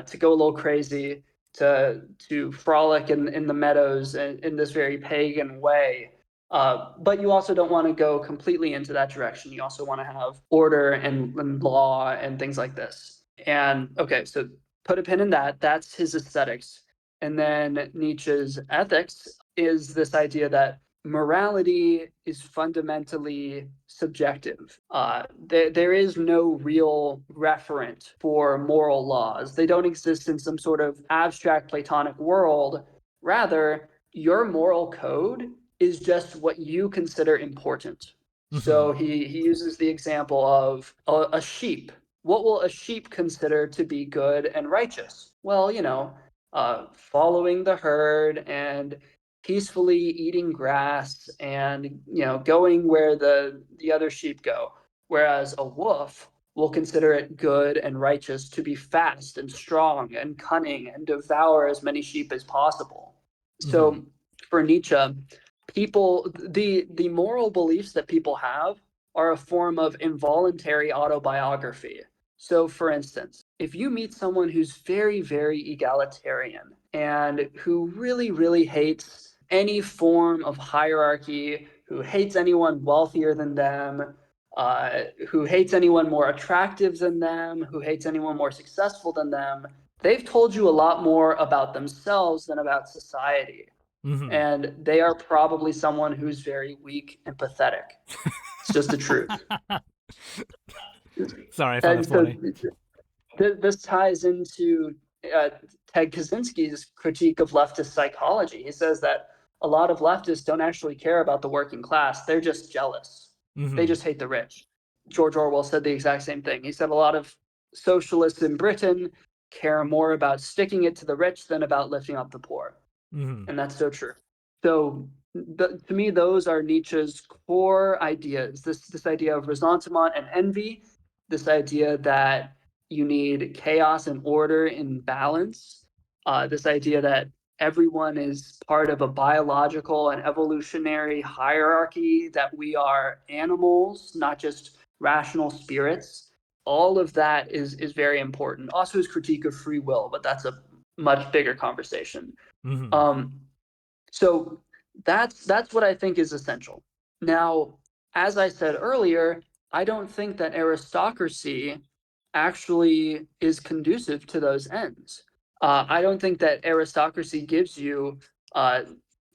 to go a little crazy, to frolic in the meadows in this very pagan way. But you also don't want to go completely into that direction. You also want to have order and law and things like this. And okay, so put a pin in that. That's his aesthetics. And then Nietzsche's ethics is this idea that morality is fundamentally subjective. There is no real referent for moral laws. They don't exist in some sort of abstract Platonic world. Rather, your moral code is just what you consider important. Hmm. So he uses the example of a sheep. What will a sheep consider to be good and righteous? Well, following the herd and peacefully eating grass and going where the other sheep go, whereas a wolf will consider it good and righteous to be fast and strong and cunning and devour as many sheep as possible. Hmm. So for Nietzsche, the moral beliefs that people have are a form of involuntary autobiography. So for instance, if you meet someone who's very, very egalitarian and who really, really hates any form of hierarchy, who hates anyone wealthier than them, who hates anyone more attractive than them, who hates anyone more successful than them, they've told you a lot more about themselves than about society. Hmm. and they are probably someone who's very weak and pathetic. It's just the truth. Sorry, I found that And so funny. this ties into uh, Ted Kaczynski's critique of leftist psychology. He says that a lot of leftists don't actually care about the working class. They're just jealous. They Hmm. just hate the rich. George Orwell said the exact same thing. He said a lot of socialists in Britain care more about sticking it to the rich than about lifting up the poor. Hmm. And that's so true. So to me, those are Nietzsche's core ideas. This idea of ressentiment and envy, this idea that you need chaos and order in balance, this idea that everyone is part of a biological and evolutionary hierarchy, that we are animals, not just rational spirits. All of that is very important. Also, his critique of free will, but that's a much bigger conversation. Hmm. Um, so that's what I think is essential. Now, as I said earlier, I don't think that aristocracy actually is conducive to those ends. I don't think that aristocracy gives you uh,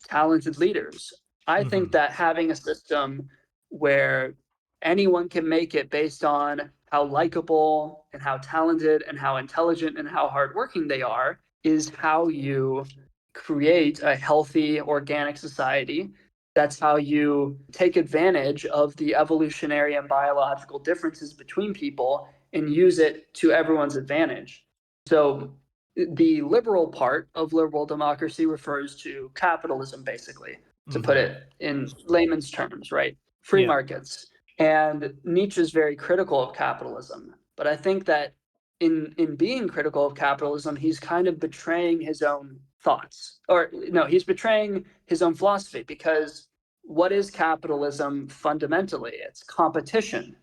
talented leaders. I think Hmm. that having a system where anyone can make it based on how likable and how talented and how intelligent and how hardworking they are is how you create a healthy organic society. That's how you take advantage of the evolutionary and biological differences between people and use it to everyone's advantage. So the liberal part of liberal democracy refers to capitalism, basically, to put Hmm. it in layman's terms, right? Free Yeah. markets. And Nietzsche is very critical of capitalism. But I think that in being critical of capitalism, he's kind of betraying his own thoughts. Or no, he's betraying his own philosophy, because what is capitalism fundamentally? It's competition.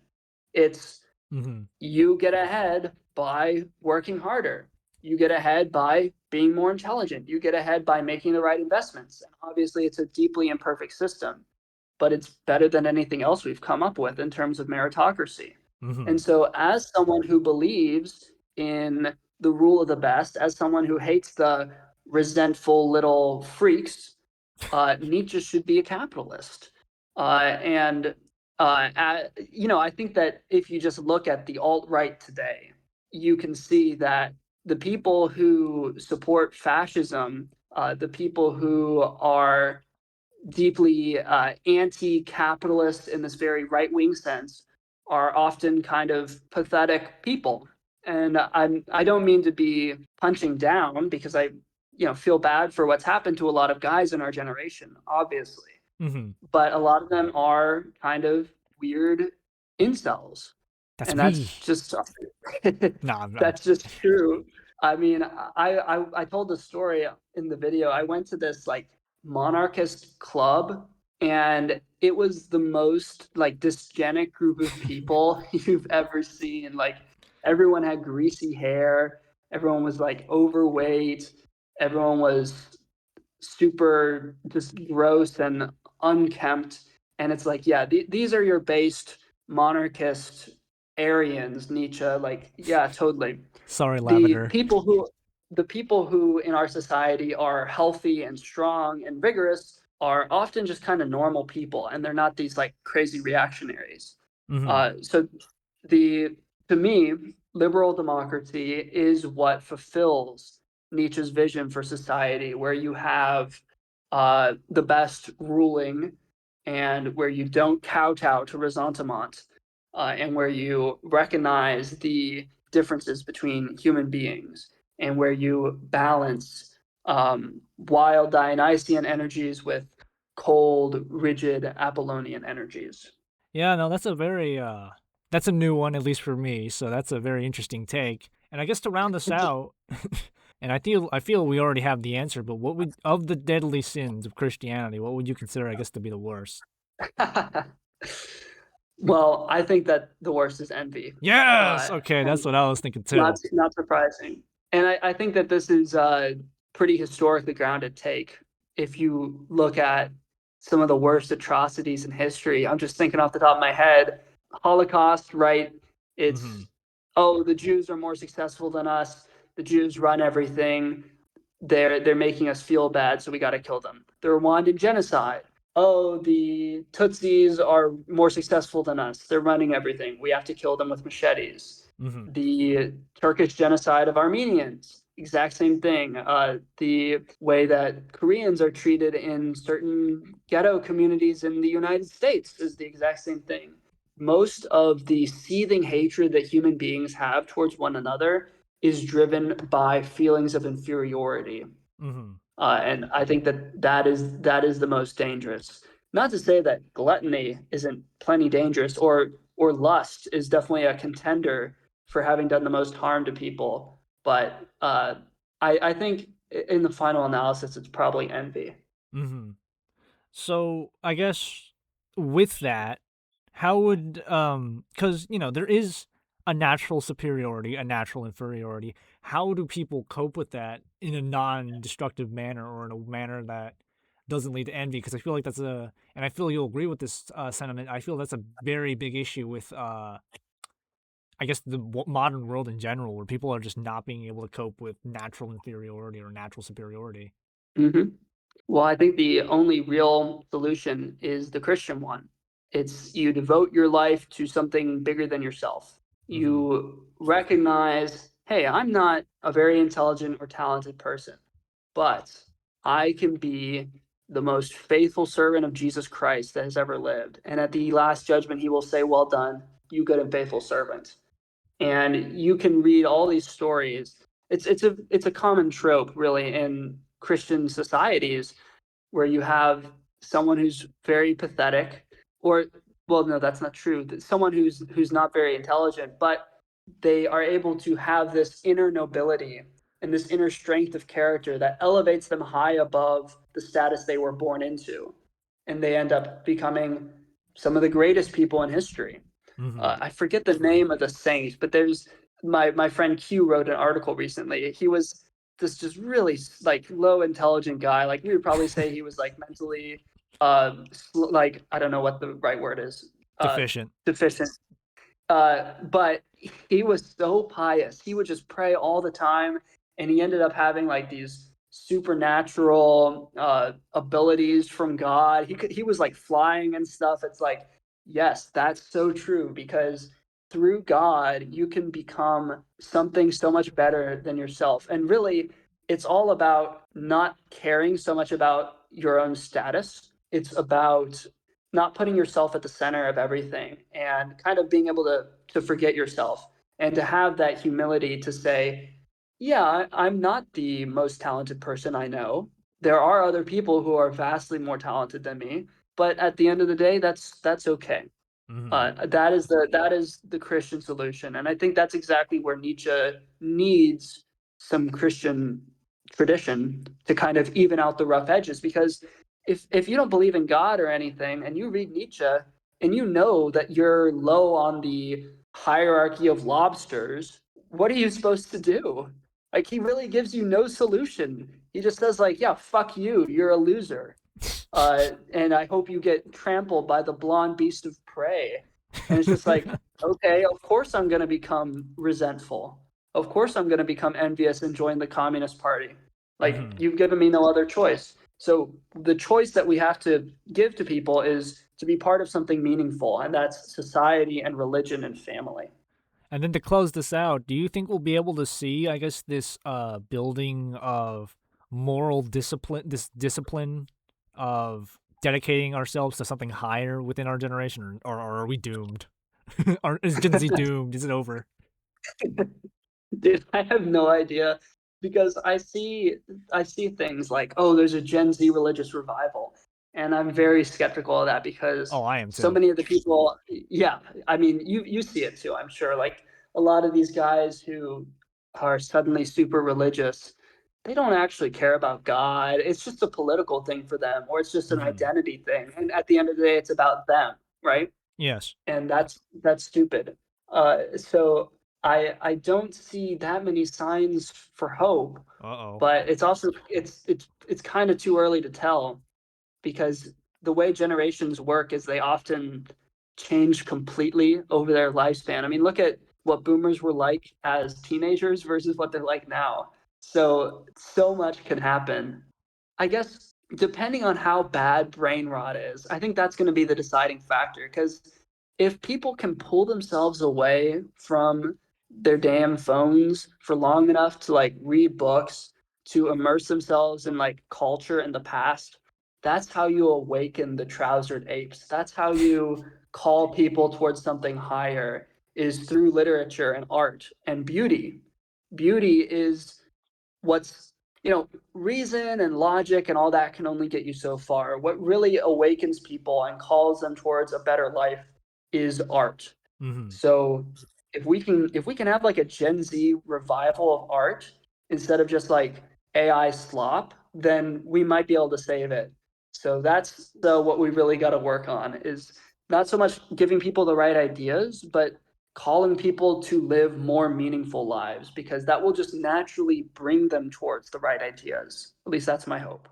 It's Hmm. you get ahead by working harder. You get ahead by being more intelligent. You get ahead by making the right investments. And obviously, it's a deeply imperfect system, but it's better than anything else we've come up with in terms of meritocracy. And Hmm. so, as someone who believes in the rule of the best, as someone who hates the resentful little freaks, Nietzsche should be a capitalist. And I think that if you just look at the alt right today, you can see that the people who support fascism, the people who are deeply anti-capitalist in this very right-wing sense, are often kind of pathetic people. And I don't mean to be punching down, because I feel bad for what's happened to a lot of guys in our generation, obviously. Hmm. But a lot of them are kind of weird incels, That's and me. that's just No, I'm. that's just true. I mean, I told the story in the video. I went to this like monarchist club, and it was the most like dysgenic group of people you've ever seen. Like, everyone had greasy hair, everyone was like overweight, everyone was super just gross and unkempt. And it's like, yeah, these are your based monarchist Aryans, Nietzsche. Like, yeah, totally. Sorry, The Lavender. people who the people who in our society are healthy and strong and vigorous are often just kind of normal people, and they're not these like crazy reactionaries. Hmm. So the to me, liberal democracy is what fulfills Nietzsche's vision for society, where you have the best ruling, and where you don't kowtow to ressentiment, and where you recognize the differences between human beings, and where you balance wild Dionysian energies with cold, rigid Apollonian energies. Yeah, no, that's a new one, at least for me. So that's a very interesting take. And I guess to round us out, and I feel we already have the answer, but what would of the deadly sins of Christianity, what would you consider, I guess, to be the worst? Well, I think that the worst is envy, Yes. Okay, that's and what I was thinking too. not surprising. And I think that this is a pretty historically grounded take. If you look at some of the worst atrocities in history, I'm just thinking off the top of my head, Holocaust, right? Hmm. It's, oh, the Jews are more successful than us. The Jews run everything. they're making us feel bad, so we got to kill them. The Rwandan genocide. Oh, the Tutsis are more successful than us. They're running everything. We have to kill them with machetes. Hmm. The Turkish genocide of Armenians, exact same thing. The way that Koreans are treated in certain ghetto communities in the United States is the exact same thing. Most of the seething hatred that human beings have towards one another is driven by feelings of inferiority. Hmm. And I think that that is the most dangerous. Not to say that gluttony isn't plenty dangerous, or lust is definitely a contender for having done the most harm to people. But I think in the final analysis, it's probably envy. Hmm. So I guess with that, how would because there is a natural superiority, a natural inferiority. How do people cope with that in a non-destructive manner or in a manner that doesn't lead to envy? Because I feel like and I feel you'll agree with this sentiment. I feel that's a very big issue with I guess the modern world in general, where people are just not being able to cope with natural inferiority or natural superiority. Hmm. Well, I think the only real solution is the Christian one. It's you devote your life to something bigger than yourself. Hmm. You recognize, hey, I'm not a very intelligent or talented person, but I can be the most faithful servant of Jesus Christ that has ever lived. And at the last judgment, he will say, well done, you good and faithful servant. And you can read all these stories. It's a common trope, really, in Christian societies, where you have someone who's very pathetic, or, well, no, that's not true. Someone who's not very intelligent, but they are able to have this inner nobility and this inner strength of character that elevates them high above the status they were born into, and they end up becoming some of the greatest people in history. Hmm. I forget the name of the saint, but there's my friend Q wrote an article recently. He was this just really like low intelligent guy. Like we would probably say he was like mentally, like I don't know what the right word is, uh, Deficient. deficient. But he was so pious. He would just pray all the time, and he ended up having like these supernatural abilities from God. He was like flying and stuff. It's like, yes, that's so true, because through God you can become something so much better than yourself. And really, it's all about not caring so much about your own status. It's about not putting yourself at the center of everything, and kind of being able to forget yourself, and to have that humility to say, yeah, I'm not the most talented person I know. There are other people who are vastly more talented than me, but at the end of the day, that's okay. Hmm. That is the Christian solution, and I think that's exactly where Nietzsche needs some Christian tradition to kind of even out the rough edges. Because if you don't believe in God or anything, and you read Nietzsche, and you know that you're low on the hierarchy of lobsters, what are you supposed to do? Like, he really gives you no solution. He just says, like, yeah, fuck you, you're a loser, and I hope you get trampled by the blonde beast of prey. And it's just like, okay, of course I'm going to become resentful. Of course I'm going to become envious and join the Communist Party. Like, Hmm. you've given me no other choice. So the choice that we have to give to people is to be part of something meaningful, and that's society and religion and family. And then to close this out, do you think we'll be able to see, I guess, this building of moral discipline, this discipline of dedicating ourselves to something higher within our generation, or are we doomed? Or is Gen Z doomed? Is it over? Dude, I have no idea, because I see things like, oh, there's a Gen Z religious revival, and I'm very skeptical of that, because Oh, I am so too. many of the people, yeah, I mean, you see it too, I'm sure. Like, a lot of these guys who are suddenly super religious, they don't actually care about God. It's just a political thing for them, or it's just an Hmm. identity thing. And at the end of the day, it's about them, right? Yes. And that's stupid. So I don't see that many signs for hope, Uh oh. but it's also it's kind of too early to tell, because the way generations work is they often change completely over their lifespan. I mean, look at what boomers were like as teenagers versus what they're like now. So much can happen. I guess depending on how bad brain rot is, I think that's going to be the deciding factor. Because if people can pull themselves away from their damn phones for long enough to like read books, to immerse themselves in like culture in the past, that's how you awaken the trousered apes. That's how you call people towards something higher, is through literature and art and beauty. Beauty is what's, reason and logic and all that can only get you so far. What really awakens people and calls them towards a better life is art. Hmm. So if we can have like a Gen Z revival of art instead of just like AI slop, then we might be able to save it. So that's what we really got to work on, is not so much giving people the right ideas, but calling people to live more meaningful lives, because that will just naturally bring them towards the right ideas. At least that's my hope.